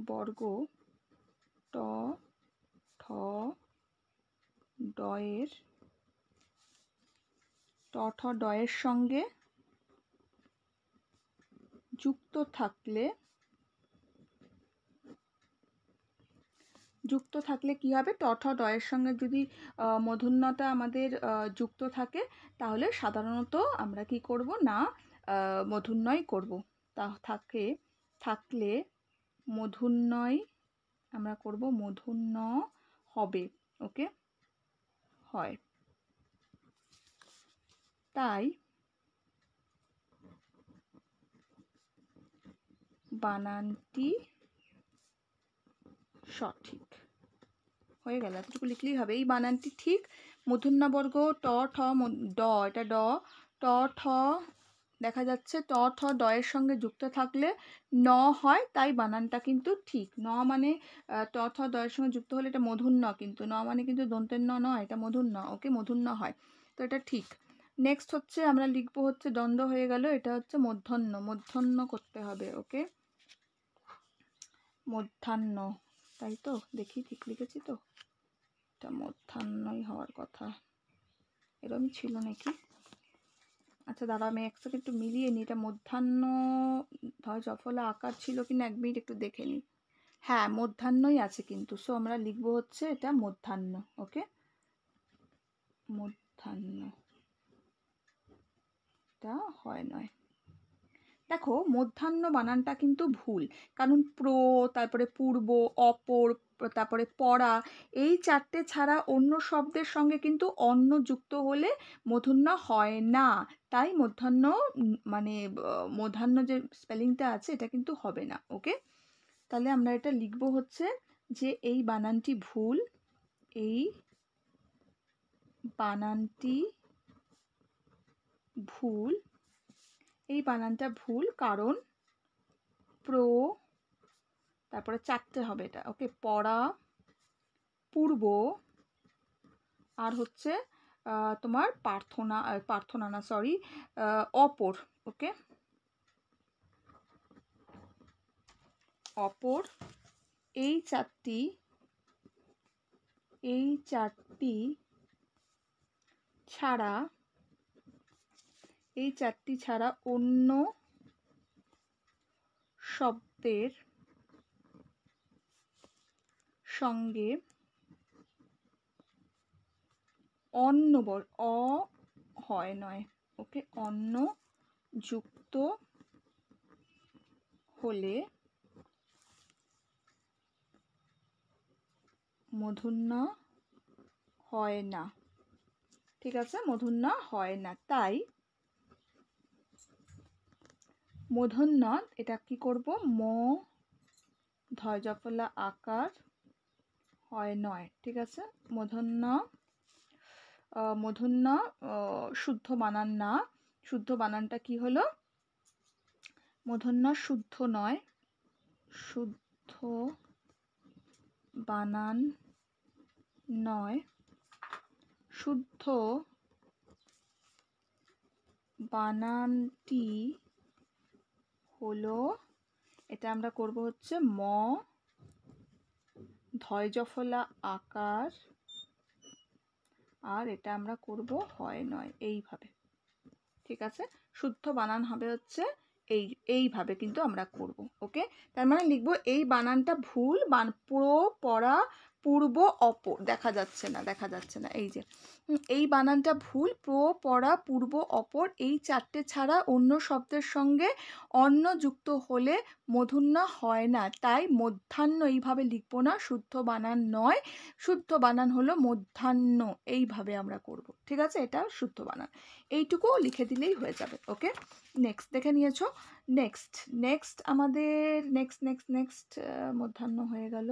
বর্গ ট ঠ ড এর সঙ্গে যুক্ত থাকলে যুক্ত থাকলে কি হবে, ট ঠ ডয়ের সঙ্গে যদি মূর্ধন্যটা আমাদের যুক্ত থাকে তাহলে সাধারণত আমরা কি করব না মূর্ধন্যই করব। থাকলে মূর্ধন্যই আমরা করব, মূর্ধন্য হবে। ওকে, হয়। তাই বানানটি সঠিক। হয়ে গেল, এতটুকু লিখলেই হবে। এই বানানটি ঠিক, মূর্ধন্যবর্গ ট ঠ ড, এটা ড, ট ঠ দেখা যাচ্ছে, ট ঠ ডয়ের সঙ্গে যুক্ত থাকলে ন হয়, তাই বানানটা কিন্তু ঠিক। ন মানে ট ঠ ডয়ের সঙ্গে যুক্ত হলে এটা মূর্ধন্য, কিন্তু ন মানে কিন্তু দন্তের ন নয়, এটা মূর্ধন্য। ওকে, মূর্ধন্য হয়, তো এটা ঠিক। নেক্সট হচ্ছে আমরা লিখবো হচ্ছে, দ্বন্দ্ব হয়ে গেল, এটা হচ্ছে মূর্ধন্য, মূর্ধন্য করতে হবে। ওকে, মূর্ধান্য, তাই তো, দেখি ঠিক লিখেছি তো, এটা মূর্ধান্যই হওয়ার কথা, এরকমই ছিল নাকি? আচ্ছা দাঁড়া, আমি এক সেকেন্ড একটু মিলিয়ে নিই, এটা মূর্ধান্য ধয় জফলা আকার ছিল কিনা, এক মিনিট একটু দেখে নিই। হ্যাঁ, মূর্ধান্যই আছে কিন্তু, সো আমরা লিখবো হচ্ছে এটা মূর্ধান্য। ওকে, মূর্ধান্য, এটা হয় নয়। দেখো, মূর্ধান্য বানানটা কিন্তু ভুল, কারণ প্র, তারপরে পূর্ব, অপর, তারপরে পরা, এই চারটে ছাড়া অন্য শব্দের সঙ্গে কিন্তু অন্য যুক্ত হলে মূর্ধন্য হয় না। তাই মূর্ধন্য মানে মূর্ধন্য যে স্পেলিংটা আছে এটা কিন্তু হবে না। ওকে, তাহলে আমরা এটা লিখবো হচ্ছে যে এই বানানটি ভুল, এই বানানটি ভুল, এই বানানটা ভুল, কারণ প্র, তারপরে চারটে হবে এটা। ওকে, পরা, পূর্ব, আর হচ্ছে তোমার প্রার্থনা, প্রার্থনা না সরি, অপর। ওকে, অপর, এই চারটি ছাড়া, এই চারটি ছাড়া অন্য শব্দের সঙ্গে অন্য অ হয় নয়। ওকে, অন্য যুক্ত হলে মূর্ধন্য হয় না। ঠিক আছে, মূর্ধন্য হয় না, তাই মূর্ধন্য এটা কি করব, ম ধয় জফলা আকার হয় নয়। ঠিক আছে, মূর্ধন্য, মূর্ধন্য শুদ্ধ বানান না। শুদ্ধ বানানটা কি হলো, মূর্ধন্য শুদ্ধ নয়, শুদ্ধ বানান নয়, শুদ্ধ বানানটি হলো, এটা আমরা করব হচ্ছে ম ধয় জফলা আকার, আর এটা আমরা করব হয় নয়, এইভাবে। ঠিক আছে, শুদ্ধ বানান হবে হচ্ছে এইভাবে কিন্তু আমরা করব। ওকে, তার মানে লিখবো এই বানানটা ভুল, প্র, পরা, পূর্ব, অপর, দেখা যাচ্ছে না, এই যে এই বানানটা ভুল, প্র, পরা, পূর্ব, অপর, এই চারটে ছাড়া অন্য শব্দের সঙ্গে অন্য যুক্ত হলে মূর্ধন্য হয় না, তাই মূর্ধান্য এইভাবে লিখবো না, শুদ্ধ বানান নয়, শুদ্ধ বানান হলো মূর্ধান্য, এইভাবে আমরা করব। ঠিক আছে, এটা শুদ্ধ বানান, এইটুকু লিখে দিলেই হয়ে যাবে। ওকে, নেক্সট দেখে নিয়েছো। নেক্সট আমাদের নেক্সট মধ্যাহ্ন হয়ে গেল,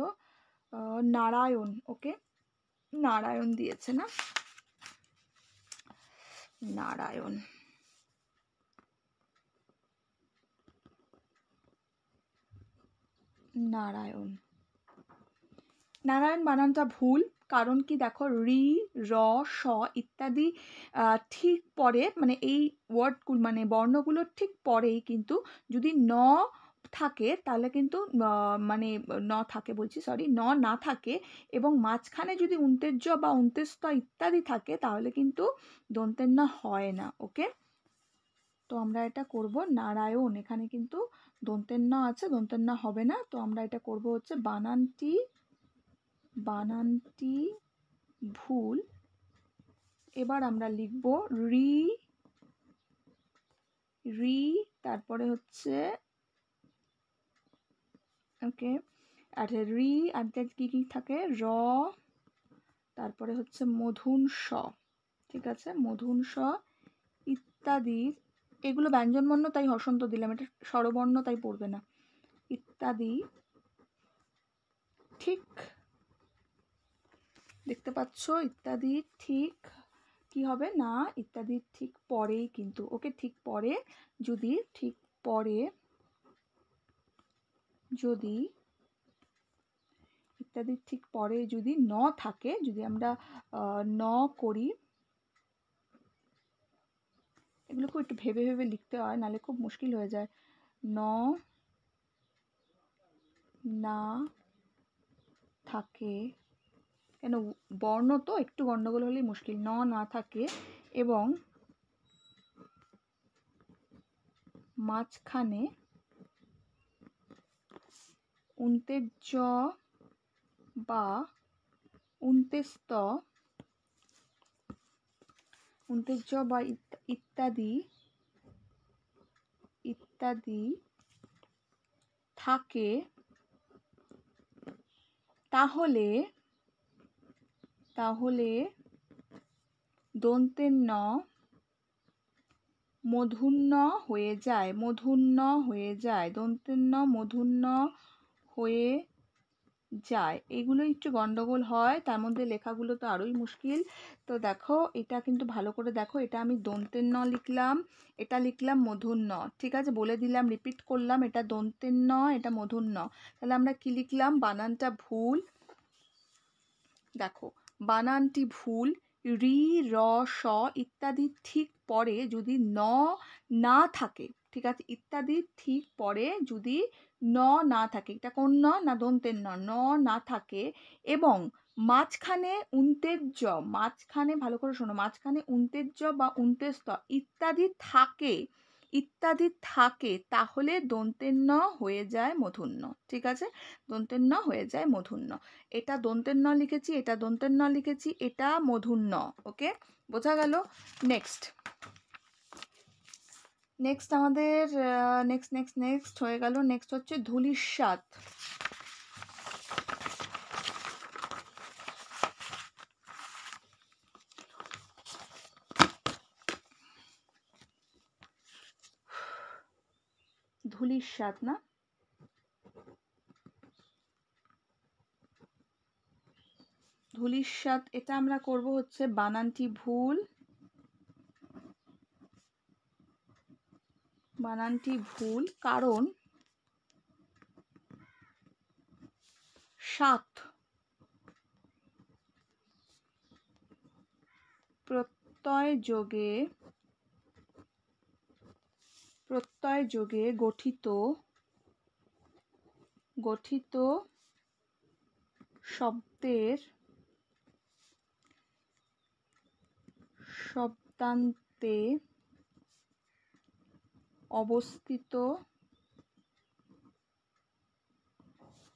নারায়ণ। ওকে, নারায়ণ দিয়েছে না, নারায়ণ, নারায়ণ, নারায়ণ বানানটা ভুল, কারণ কি দেখো, রি, র, স ইত্যাদি ঠিক পরে, মানে এই ওয়ার্ডগুলো মানে বর্ণগুলোর ঠিক পরেই কিন্তু যদি ন থাকে তাহলে কিন্তু মানে ন থাকে বলছি, সরি, ন না থাকে এবং মাঝখানে যদি উন্তেজ্য বা উন্তেস্ত ইত্যাদি থাকে তাহলে কিন্তু দন্তের ন হয় না। ওকে, তো আমরা এটা করব নারায়ণ, এখানে কিন্তু দন্তের ন আছে, দন্তের ন হবে না, তো আমরা এটা করব হচ্ছে বানানটি বানানটি ভুল। এবার আমরা লিখব রি, রি, তারপরে হচ্ছে ওকে, আচ্ছা রি, আর কি কি থাকে, র, তারপরে হচ্ছে মধুন স, ঠিক আছে, মধুন স ইত্যাদি। এগুলো ব্যঞ্জনবর্ণ তাই হসন্ত দিলাম, এটা স্বরবর্ণ তাই পড়বে না। ইত্যাদি ঠিক, দেখতে পাচ্ছ, ইত্যাদি ঠিক কি হবে না, ইত্যাদি ঠিক পরেই কিন্তু, ওকে, ঠিক পরে, যদি ঠিক পরে, যদি ইত্যাদি ঠিক পরে যদি ন থাকে, যদি আমরা ন করি, এগুলো খুব একটু ভেবে ভেবে লিখতে হয়, নাহলে খুব মুশকিল হয়ে যায়। ন না থাকে, কেন বর্ণ তো একটু গন্ডগোল হলেই মুশকিল। ন না থাকে এবং মাঝখানে উন্তেজ বা উন্তেস্ত, উন্তেজ বা ইত্যাদি, ইত্যাদি থাকে, তাহলে, তাহলে দন্তের ন মূর্ধন্য হয়ে যায়, মূর্ধন্য হয়ে যায়, দন্তের ন মূর্ধন্য হয়ে যায়। এগুলো একটু গন্ডগোল হয়, তার মধ্যে লেখাগুলো তো আরোই মুশকিল। তো দেখো, এটা কিন্তু ভালো করে দেখো, এটা আমি দন্তের ন লিখলাম, এটা লিখলাম মূর্ধন্য, ঠিক আছে, বলে দিলাম, রিপিট করলাম, এটা দন্তের ন, এটা মূর্ধন্য। তাহলে আমরা কি লিখলাম, বানানটা ভুল, দেখো বানানটি ভুল, রি, র, স ইত্যাদি ঠিক পরে যদি ন না থাকে, ঠিক আছে, ইত্যাদি ঠিক পরে যদি ন না থাকে, এটা কোন ন না, দন্তের ন, ন না থাকে এবং মাঝখানে উন্তেজ, মাঝখানে ভালো করে শোনো, মাঝখানে উন্তেজ বা উন্তেস্ত ইত্যাদি থাকে, ইত্যাদি থাকে, তাহলে দন্তের ন হয়ে যায় মূর্ধন্য, ঠিক আছে, দন্তের ন হয়ে যায় মূর্ধন্য। এটা দন্তের ন লিখেছি, এটা দন্তের ন লিখেছি, এটা মূর্ধন্য, ওকে, বোঝা গেল। নেক্সট, নেক্সট আমাদের নেক্সট নেক্সট নেক্সট হয়ে গেল, নেক্সট হচ্ছে ধূলিসাৎ। ধূলিসাৎ না, ধূলিসাৎ, এটা আমরা করব হচ্ছে বানানটি ভুল, বানানটি ভুল, কারণ সাত প্রত্যয় যোগে, প্রত্যয় যোগে গঠিত, গঠিত শব্দের শব্দান্তে অবস্থিত,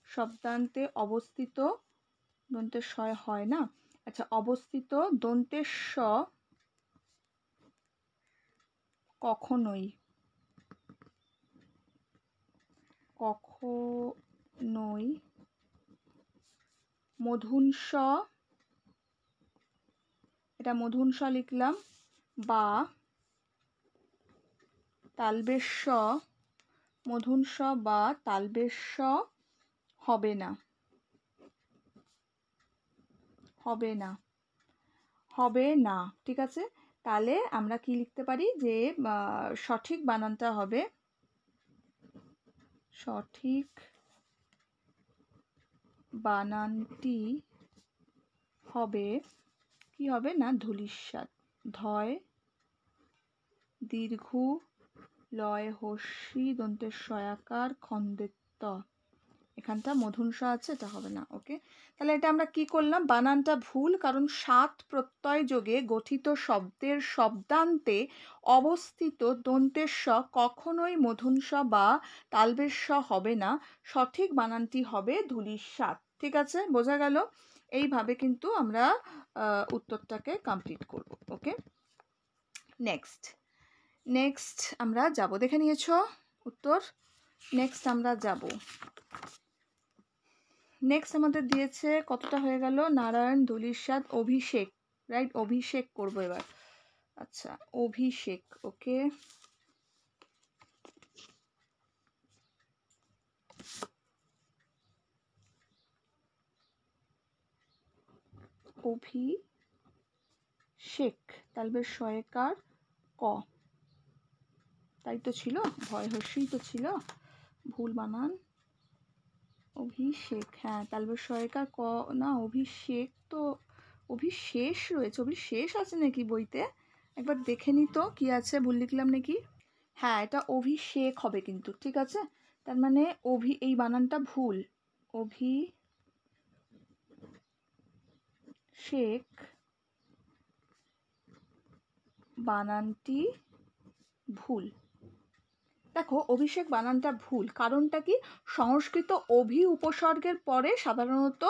শব্দান্তে অবস্থিত, দন্তের স হয় না, আচ্ছা, অবস্থিত দন্তের স কখনোই, কখনোই মূর্ধন্য স, এটা মূর্ধন্য স লিখলাম, বা তালবেশ স, মূর্ধন্য স বা তালবেশ স হবে না, হবে না, হবে না, ঠিক আছে। তাহলে আমরা কি লিখতে পারি যে সঠিক বানানটা হবে, সঠিক বানানটি হবে, কি হবে না, ধূলিসাৎ, ধয় দীর্ঘ লয় হস্যি দন্তের সয়াকার খন্দের ত, এখানটা মূর্ধন্য স আছে, এটা হবে না, ওকে। তাহলে এটা আমরা কি করলাম, বানানটা ভুল, কারণ সাত প্রত্যয় যোগে গঠিত শব্দের শব্দান্তে অবস্থিত দন্তের স কখনোই মূর্ধন্য স বা তালবেশ স হবে না, সঠিক বানানটি হবে ধূলিসাৎ, ঠিক আছে, বোঝা গেল? এইভাবে কিন্তু আমরা উত্তরটাকে কমপ্লিট করব। ওকে, নেক্সট নেক্সট আমরা যাব, দেখে নিয়েছো উত্তর। নেক্সট আমরা যাব, নেক্সট আমাদের দিয়েছে কতটা হয়ে গেল, নারায়ণ, ধুলিস্বাদ, অভিষেক, রাইট? অভিষেক করব এবার। আচ্ছা, অভিষেক, ওকে। অভিষেক, তালবে শয়কার ক, তাই তো ছিল, ভয় হর্ষই তো ছিল, ভুল বানান। অভিষেক, হ্যাঁ, তালবে শয়কার ক না, অভিষেক তো অভিশেষ রয়েছে, অভিশেষ আছে নাকি বইতে? একবার দেখে নি তো কি আছে, ভুল লিখলাম নাকি? হ্যাঁ, এটা অভিষেক হবে কিন্তু, ঠিক আছে? তার মানে এই বানানটা ভুল, অভিষেক বানানটি ভুল। দেখো, অভিষেক বানানটা ভুল, কারণটা কি? সংস্কৃত অভি উপসর্গের পরে সাধারণত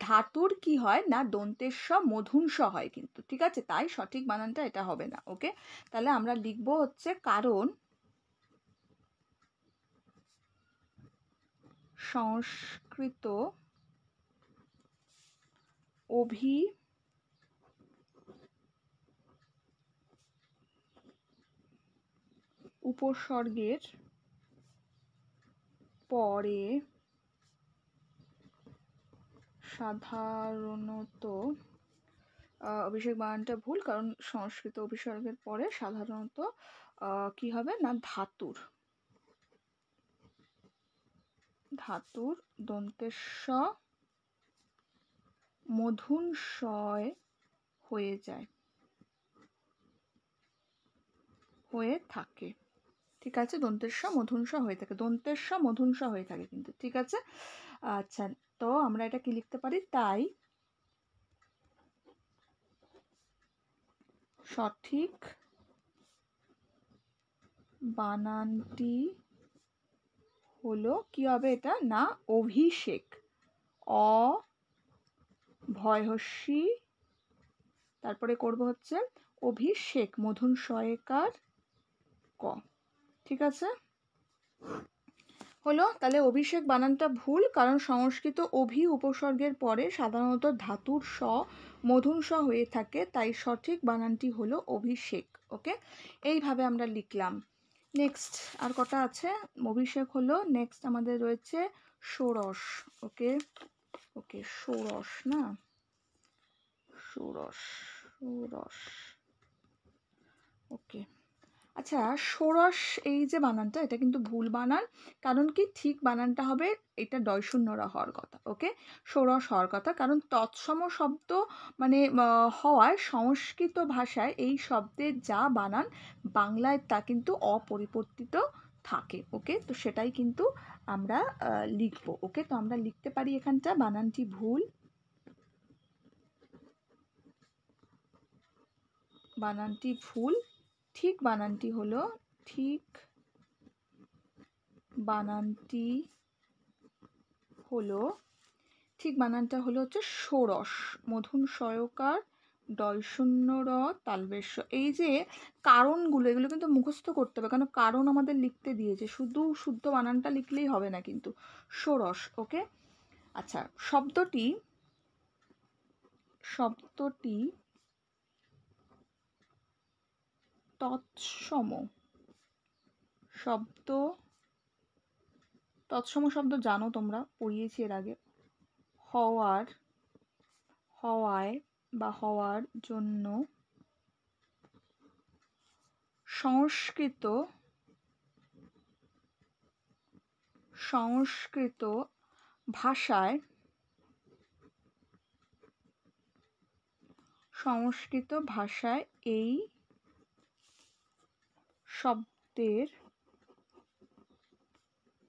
ধাতুর কি হয় না, দন্তেস্ব মূর্ধন্য হয় কিন্তু, ঠিক আছে? তাই সঠিক বানানটা এটা হবে না। ওকে, তাহলে আমরা লিখবো হচ্ছে কারণ সংস্কৃত অভি উপসর্গের পরে সাধারণত অভিষেক বানানটা ভুল, কারণ সংস্কৃত উপসর্গের পরে সাধারণত কি হবে না, ধাতুর দন্তেস্ব মূর্ধন্যয় হয়ে যায়, হয়ে থাকে, ঠিক আছে? দন্তেস্ব মূর্ধন্য হয়ে থাকে, দন্তেস্ব মূর্ধন্য হয়ে থাকে কিন্তু, ঠিক আছে? আচ্ছা, তো আমরা এটা কি লিখতে পারি, তাই সঠিক বানানটি হলো কি হবে এটা না, অভিষেক, অ ভয়হস্যি, তারপরে করব হচ্ছে অভিষেক মূর্ধন্য শয়কার ক, ঠিক আছে? হলো, তাহলে অভিষেক বানানটা ভুল, কারণ সংস্কৃত অভি উপসর্গের পরে সাধারণত ধাতুর স মূর্ধন্য স হয়ে থাকে, তাই সঠিক বানানটি হলো অভিষেক। ওকে, এইভাবে আমরা লিখলাম। নেক্সট আর কটা আছে, অভিষেক হলো, নেক্সট আমাদের রয়েছে ষোড়শ। ওকে, ওকে, ষোড়শ না, ষোড়শ, ষোড়শ, ওকে। আচ্ছা, ষোড়শ এই যে বানানটা, এটা কিন্তু ভুল বানান, কারণ কি? ঠিক বানানটা হবে এটা ডয়শূন্যরা হওয়ার কথা। ওকে, ষোড়শ হওয়ার কথা, কারণ তৎসম শব্দ মানে হওয়ায় সংস্কৃত ভাষায় এই শব্দের যা বানান বাংলায় তা কিন্তু অপরিবর্তিত থাকে। ওকে, তো সেটাই কিন্তু আমরা লিখবো। ওকে, তো আমরা লিখতে পারি এখানটা বানানটি ভুল, বানানটি ভুল, ঠিক বানানটি হলো, ঠিক বানানটি হলো, ঠিক বানানটা হলো হচ্ছে ষোড়শ, মূর্ধন্য শয়কার ডয়শূন্য র তালবেশ। এই যে কারণগুলো, এগুলো কিন্তু মুখস্থ করতে হবে, কারণ কারণ আমাদের লিখতে দিয়েছে, শুধু শুদ্ধ বানানটা লিখলেই হবে না কিন্তু, ষোড়শ। ওকে, আচ্ছা, শব্দটি তৎসম শব্দ, তৎসম শব্দ জানো তোমরা, পড়িয়েছি এর আগে, হওয়ায় বা হওয়ার জন্য সংস্কৃত ভাষায় এই শব্দের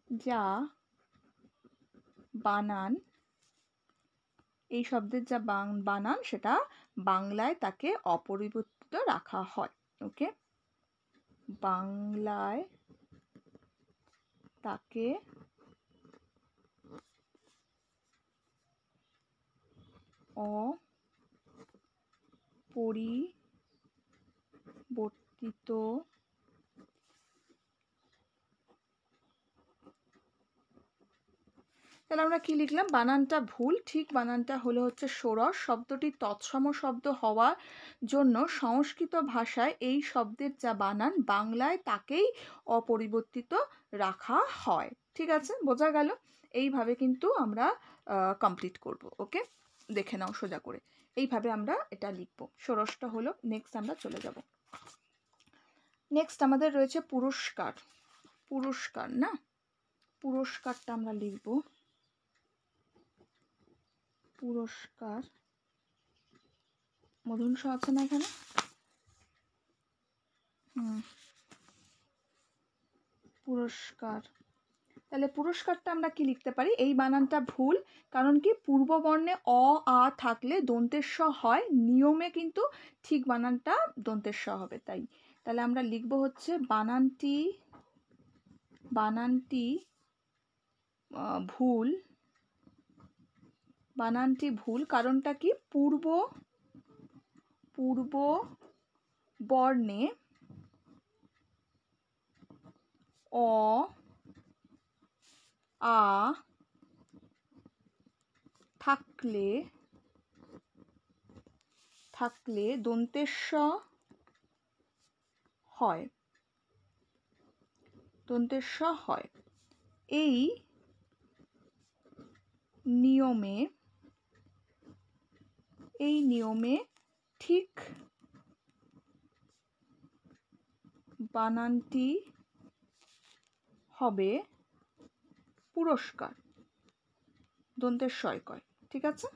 যা বানান, সেটা বাংলায় তাকে অপরিবর্তিত রাখা হয়। ওকে, বাংলায় তাকে অপরিবর্তিত তাহলে আমরা কি লিখলাম? বানানটা ভুল, ঠিক বানানটা হলো হচ্ছে ষোড়শ। শব্দটি তৎসম শব্দ হওয়ার জন্য সংস্কৃত ভাষায় এই শব্দের যা বানান বাংলায় তাকেই অপরিবর্তিত রাখা হয়। ঠিক আছে, বোঝা গেল? এইভাবে কিন্তু আমরা কমপ্লিট করব। ওকে, দেখে নাও সোজা করে। এইভাবে আমরা এটা লিখব। ষোড়শটা হলো। নেক্সট আমরা চলে যাব। নেক্সট আমাদের রয়েছে পুরস্কার। পুরস্কার না, পুরস্কারটা আমরা লিখব পুরস্কার। মধুংস আছে না এখানে? পুরস্কার। তাহলে পুরস্কারটা আমরা কি লিখতে পারি? এই বানানটা ভুল, কারণ কি পূর্ববর্ণে অ আ থাকলে দন্তের স হয়, নিয়মে কিন্তু ঠিক বানানটা দন্তের স হবে। তাহলে আমরা লিখব হচ্ছে বানানটি ভুল। বানানটি ভুল কারণটা কি? পূর্ব বর্ণে অ আ থাকলে দন্তের স হয়, দন্তের স হয়। এই নিয়মে ঠিক বানানটি হবে পুরস্কার, দন্তের সয় কয়। ঠিক আছে,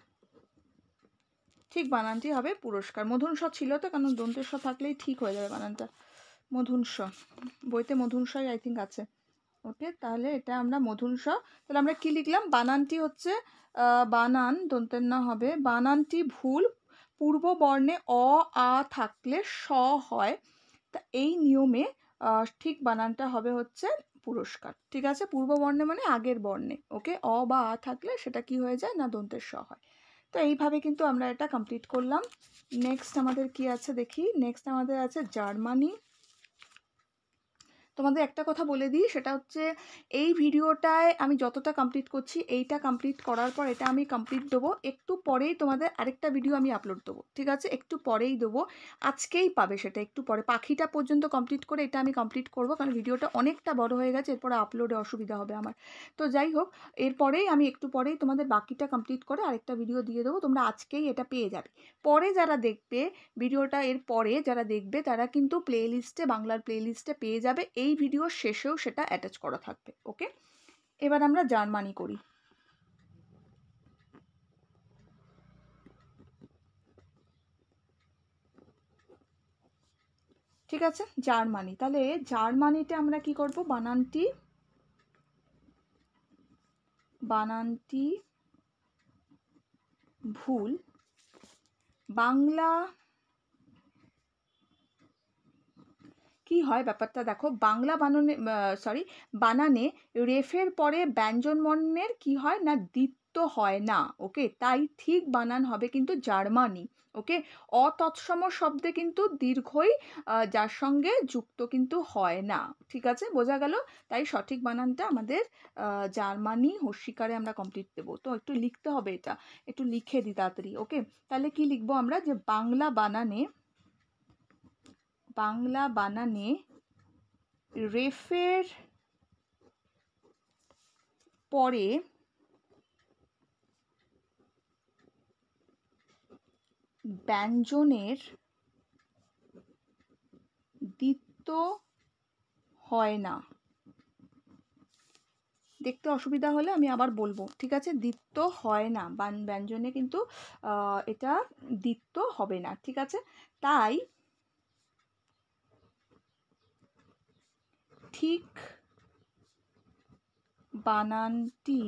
ঠিক বানানটি হবে পুরস্কার। মধুন স ছিল তো, কারণ দন্তের স থাকলেই ঠিক হয়ে যাবে বানানটা। মধুন স, বইতে মধুন সই আই থিঙ্ক আছে। ওকে, তাহলে এটা আমরা মধুন স। তাহলে আমরা কি লিখলাম? বানানটি হচ্ছে বানান দন্তের না হবে। বানানটি ভুল, পূর্ব বর্ণে অ আ থাকলে স হয়, তা এই নিয়মে ঠিক বানানটা হবে হচ্ছে পুরস্কার। ঠিক আছে, পূর্ব বর্ণে মানে আগের বর্ণে। ওকে, অ বা আ থাকলে সেটা কি হয়ে যায় না দন্তের স হয়। তো এইভাবে কিন্তু আমরা এটা কমপ্লিট করলাম। নেক্সট আমাদের কি আছে দেখি। নেক্সট আমাদের আছে জার্মানি। তোমাদের একটা কথা বলে দিই, সেটা হচ্ছে এই ভিডিওটায় আমি যতটা কমপ্লিট করছি, এইটা কমপ্লিট করার পর এটা আমি কমপ্লিট দেবো। একটু পরেই তোমাদের আরেকটা ভিডিও আমি আপলোড দেবো। ঠিক আছে, একটু পরেই দেবো, আজকেই পাবে সেটা একটু পরে। পাখিটা পর্যন্ত কমপ্লিট করে এটা আমি কমপ্লিট করবো, কারণ ভিডিওটা অনেকটা বড় হয়ে গেছে, এরপরে আপলোডে অসুবিধা হবে আমার। তো যাই হোক, এরপরেই আমি একটু পরেই তোমাদের বাকিটা কমপ্লিট করে আরেকটা ভিডিও দিয়ে দেবো, তোমরা আজকেই এটা পেয়ে যাবে। পরে যারা দেখবে ভিডিওটা, এর পরে যারা দেখবে তারা কিন্তু প্লেলিস্টে, বাংলার প্লেলিস্টে পেয়ে যাবে। এই ভিডিওর শেষেও সেটা অ্যাটাচ করা থাকবে। ওকে, এবার আমরা জার্মানি করি। ঠিক আছে, জার্মানি। তাহলে জার্মানিতে আমরা কি করব? বানানটি ভুল, বাংলা কি হয় ব্যাপারটা দেখো। বাংলা বানানে রেফের পরে ব্যঞ্জন বর্ণের কি হয় না দ্বিত্ব হয় না। ওকে, তাই ঠিক বানান হবে কিন্তু জার্মানি। ওকে, অতৎসম শব্দে কিন্তু দীর্ঘই যার সঙ্গে যুক্ত কিন্তু হয় না। ঠিক আছে, বোঝা গেল? তাই সঠিক বানানটা আমাদের জার্মানি। হর্ষিকারে আমরা কমপ্লিট দেবো। তো একটু লিখতে হবে, এটা একটু লিখে দিই তাড়াতাড়ি। ওকে, তাহলে কি লিখবো আমরা? যে বাংলা বানানে রেফের পরে ব্যঞ্জনের দ্বিত্ব হয় না। দেখতে অসুবিধা হলে আমি আবার বলবো। ঠিক আছে, দ্বিত্ব হয় না, ব্যঞ্জনে কিন্তু এটা দ্বিত্ব হবে না। ঠিক আছে, তাই ঠিক বানানটি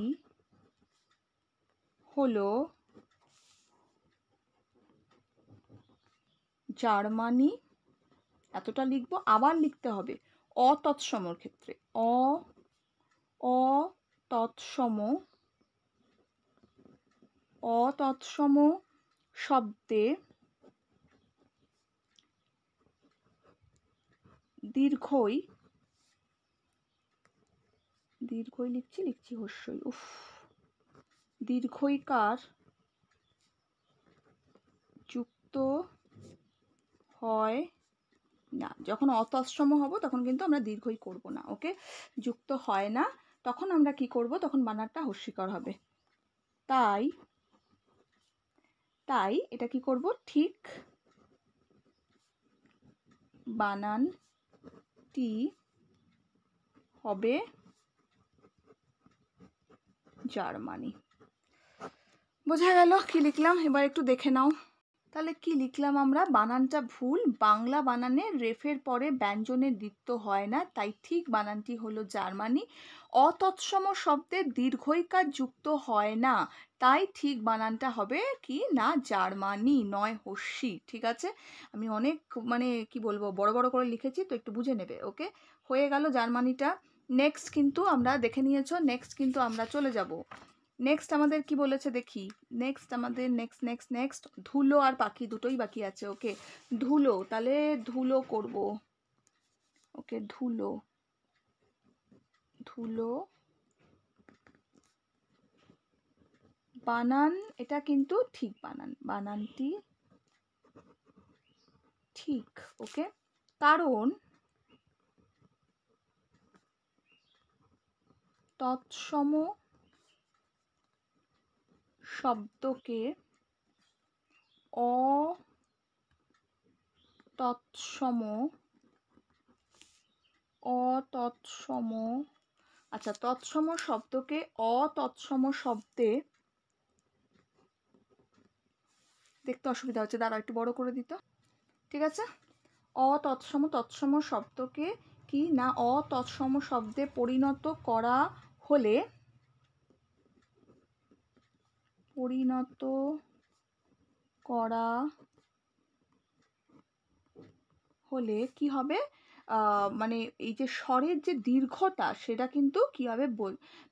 হলো জার্মানি। এতটা লিখবো, আবার লিখতে হবে অতৎসমর ক্ষেত্রে অতৎসম শব্দে দীর্ঘই লিখছি হস্যই, দীর্ঘইকার যুক্ত হয় না। যখন অতৎসম হব তখন কিন্তু আমরা দীর্ঘই করব না। ওকে, যুক্ত হয় না, তখন আমরা কি করব, তখন বানানটা হস্যিকার হবে। তাই এটা কি করব, ঠিক বানানটি হবে জার্মানি। বোঝা গেল কি লিখলাম? এবার একটু দেখে নাও। তাহলে কি লিখলাম আমরা? বানানটা ভুল, বাংলা বানানে রেফের পরে ব্যঞ্জনের দ্বিত্ব হয় না, তাই ঠিক বানানটি হলো জার্মানি। অতৎসম শব্দে দীর্ঘইকার যুক্ত হয় না, তাই ঠিক বানানটা হবে কি না জার্মানি, নয় হস্যি। ঠিক আছে, আমি অনেক মানে কি বলবো বড় বড় করে লিখেছি, তো একটু বুঝে নেবে। ওকে, হয়ে গেল জার্মানিটা। নেক্সট কিন্তু আমরা দেখে নিয়েছো, নেক্সট কিন্তু আমরা চলে যাব। নেক্সট আমাদের কি বলেছে দেখি। নেক্সট আমাদের নেক্সট ধুলো আর পাখি দুটোই বাকি আছে। ওকে, ধুলো, তাহলে ধুলো করব। ওকে, ধুলো বানান, এটা কিন্তু ঠিক বানানটি ঠিক। ওকে, কারণ তৎসম শব্দকে অতৎসম আচ্ছা, তৎসম শব্দকে অতৎসম শব্দে, দেখতে অসুবিধা হচ্ছে, দাঁড়া একটু বড় করে দিত। ঠিক আছে, তৎসম শব্দকে কি না অতৎসম শব্দে পরিণত করা হলে কি হবে, মানে এই যে স্বরের যে দীর্ঘতা সেটা কিন্তু কি হবে,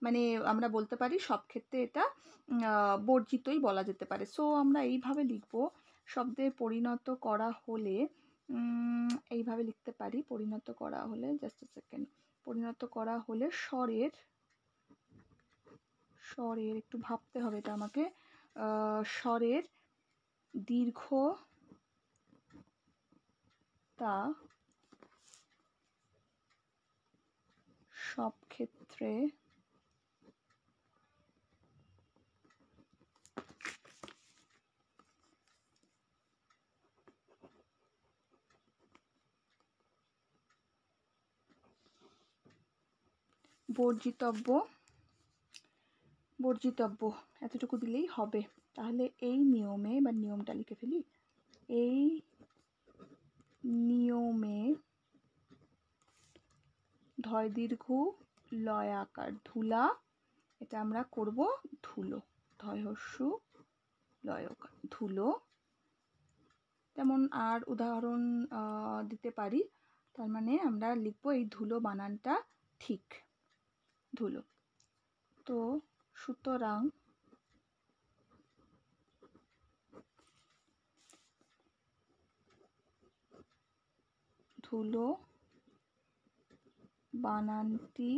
মানে আমরা বলতে পারি সব ক্ষেত্রে এটা বর্জিতই বলা যেতে পারে। সো আমরা এইভাবে লিখব, শব্দে পরিণত করা হলে এইভাবে লিখতে পারি, পরিণত করা হলে, জাস্ট সেকেন্ড, পরিণত করা হলে স্বরের একটু ভাবতে হবে এটা আমাকে, স্বরের দীর্ঘতা সব ক্ষেত্রে বর্জিতব্য, এতটুকু দিলেই হবে। তাহলে এই নিয়মে, বা নিয়মটা লিখে ফেলি, এই নিয়মে ধয় দীর্ঘ লয় আকার ধুলা, এটা আমরা করব ধুলো, ধয় হস্যু লয় আকার ধুলো। তেমন আর উদাহরণ দিতে পারি, তার মানে আমরা লিখব এই ধুলো বানানটা ঠিক, ধুলো। তো সুতরাং ধুলো বানানটি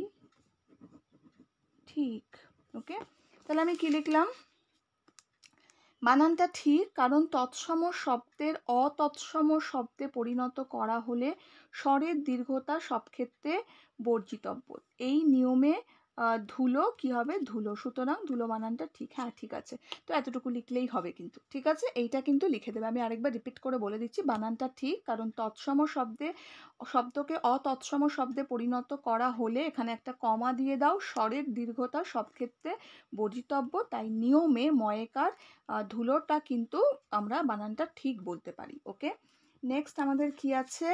ঠিক। ওকে, তাহলে আমি কি লিখলাম? বানানটা ঠিক কারণ তৎসম শব্দের অতৎসম শব্দে পরিণত করা হলে স্বরের দীর্ঘতা সব ক্ষেত্রে বর্জিতব্য। এই নিয়মে ধুলো কি হবে, ধুলো, সুতরাং ধুলো বানানটা ঠিক। হ্যাঁ ঠিক আছে, তো এতটুকু লিখলেই হবে কিন্তু। ঠিক আছে, এইটা কিন্তু লিখে দেবে। আমি আরেকবার রিপিট করে বলে দিচ্ছি, বানানটা ঠিক কারণ তৎসম শব্দকে অতৎসম শব্দে পরিণত করা হলে, এখানে একটা কমা দিয়ে দাও, স্বরের দীর্ঘতা সব ক্ষেত্রে বর্জিতব্য, তাই নিয়মে ময়েকার ধুলোটা কিন্তু আমরা বানানটা ঠিক বলতে পারি। ওকে, নেক্সট আমাদের কি আছে,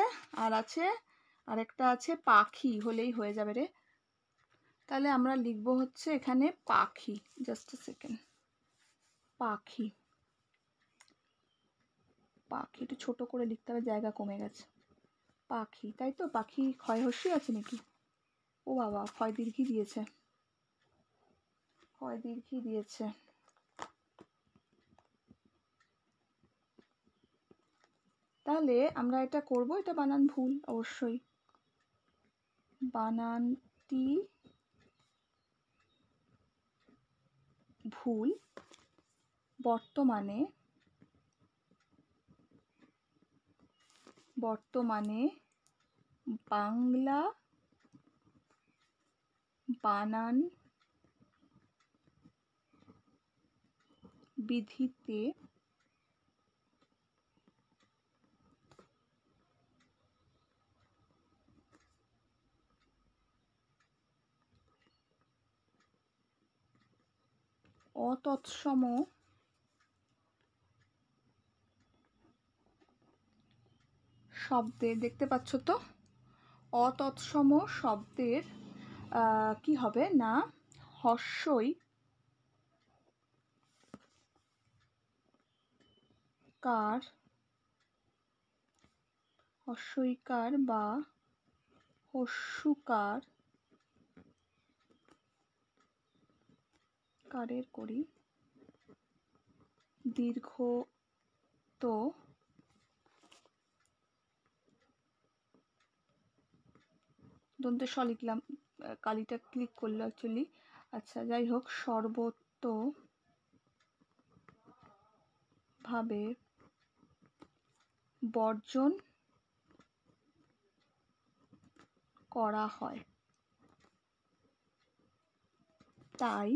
আরেকটা আছে পাখি, হলেই হয়ে যাবে রে। তাহলে আমরা লিখবো হচ্ছে এখানে পাখি, জাস্ট আ সেকেন্ড, পাখি একটু ছোট করে লিখতে হবে, জায়গা কমে গেছে। পাখি, তাই তো, পাখি ক্ষয় হস্যি আছে নাকি? ও বাবা, ক্ষয় দীর্ঘি দিয়েছে। তাহলে আমরা এটা করব, এটা বানান ভুল অবশ্যই, বানানটি ভুল, বর্তমানে বাংলা বানান বিধিতে অতৎসম শব্দের, দেখতে পাচ্ছ তো, অতৎসম শব্দের কি হবে না, হস্যইকার বা হস্যুকার কারের করি দীর্ঘ তো দন্তে স লিখলাম, কালিটা ক্লিক করলো অ্যাকচুয়ালি। আচ্ছা যাই হোক, সর্বতোভাবে বর্জন করা হয়, তাই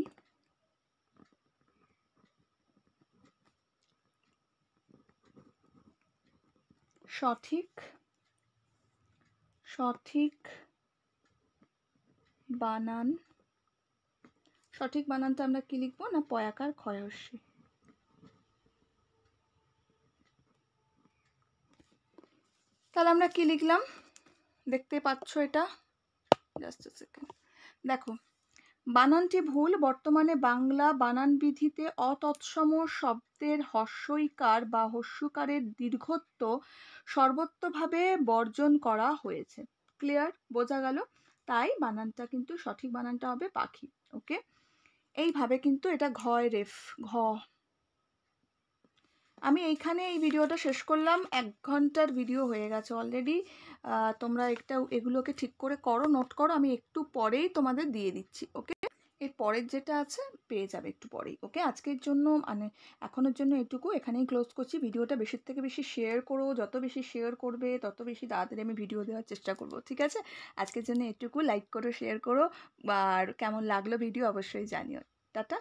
সঠিক বানানটা আমরা কি লিখবো না, পয়াকার ক্ষয়সী। তাহলে আমরা কি লিখলাম দেখতে পাচ্ছ, এটা জাস্ট আ সেকেন্ড দেখো, বানানটি ভুল, বর্তমানে বাংলা বানানবিধিতে অতৎসম শব্দের হস্যইকার বা হস্যকারের দীর্ঘত্ব সর্বত্রভাবে বর্জন করা হয়েছে। ক্লিয়ার, বোঝা গেল? তাই বানানটা কিন্তু সঠিক বানানটা হবে পাখি। ওকে, এইভাবে কিন্তু এটা ঘয় রেফ ঘ। আমি এইখানে এই ভিডিওটা শেষ করলাম, 1 ঘন্টার ভিডিও হয়ে গেছে অলরেডি। তোমরা এগুলোকে ঠিক করে করো, নোট করো, আমি একটু পরেই তোমাদের দিয়ে দিচ্ছি। ওকে, এর পরের যেটা আছে পেয়ে যাবে একটু পরেই। ওকে, আজকের জন্য মানে এখনের জন্য এটুকু, এখানেই ক্লোজ করছি। ভিডিওটা বেশির থেকে বেশি শেয়ার করো, যত বেশি শেয়ার করবে তত বেশি তাড়াতাড়ি আমি ভিডিও দেওয়ার চেষ্টা করব, ঠিক আছে? আজকের জন্য এটুকু, লাইক করো, শেয়ার করো, আর কেমন লাগলো ভিডিও অবশ্যই জানিও। টাটা।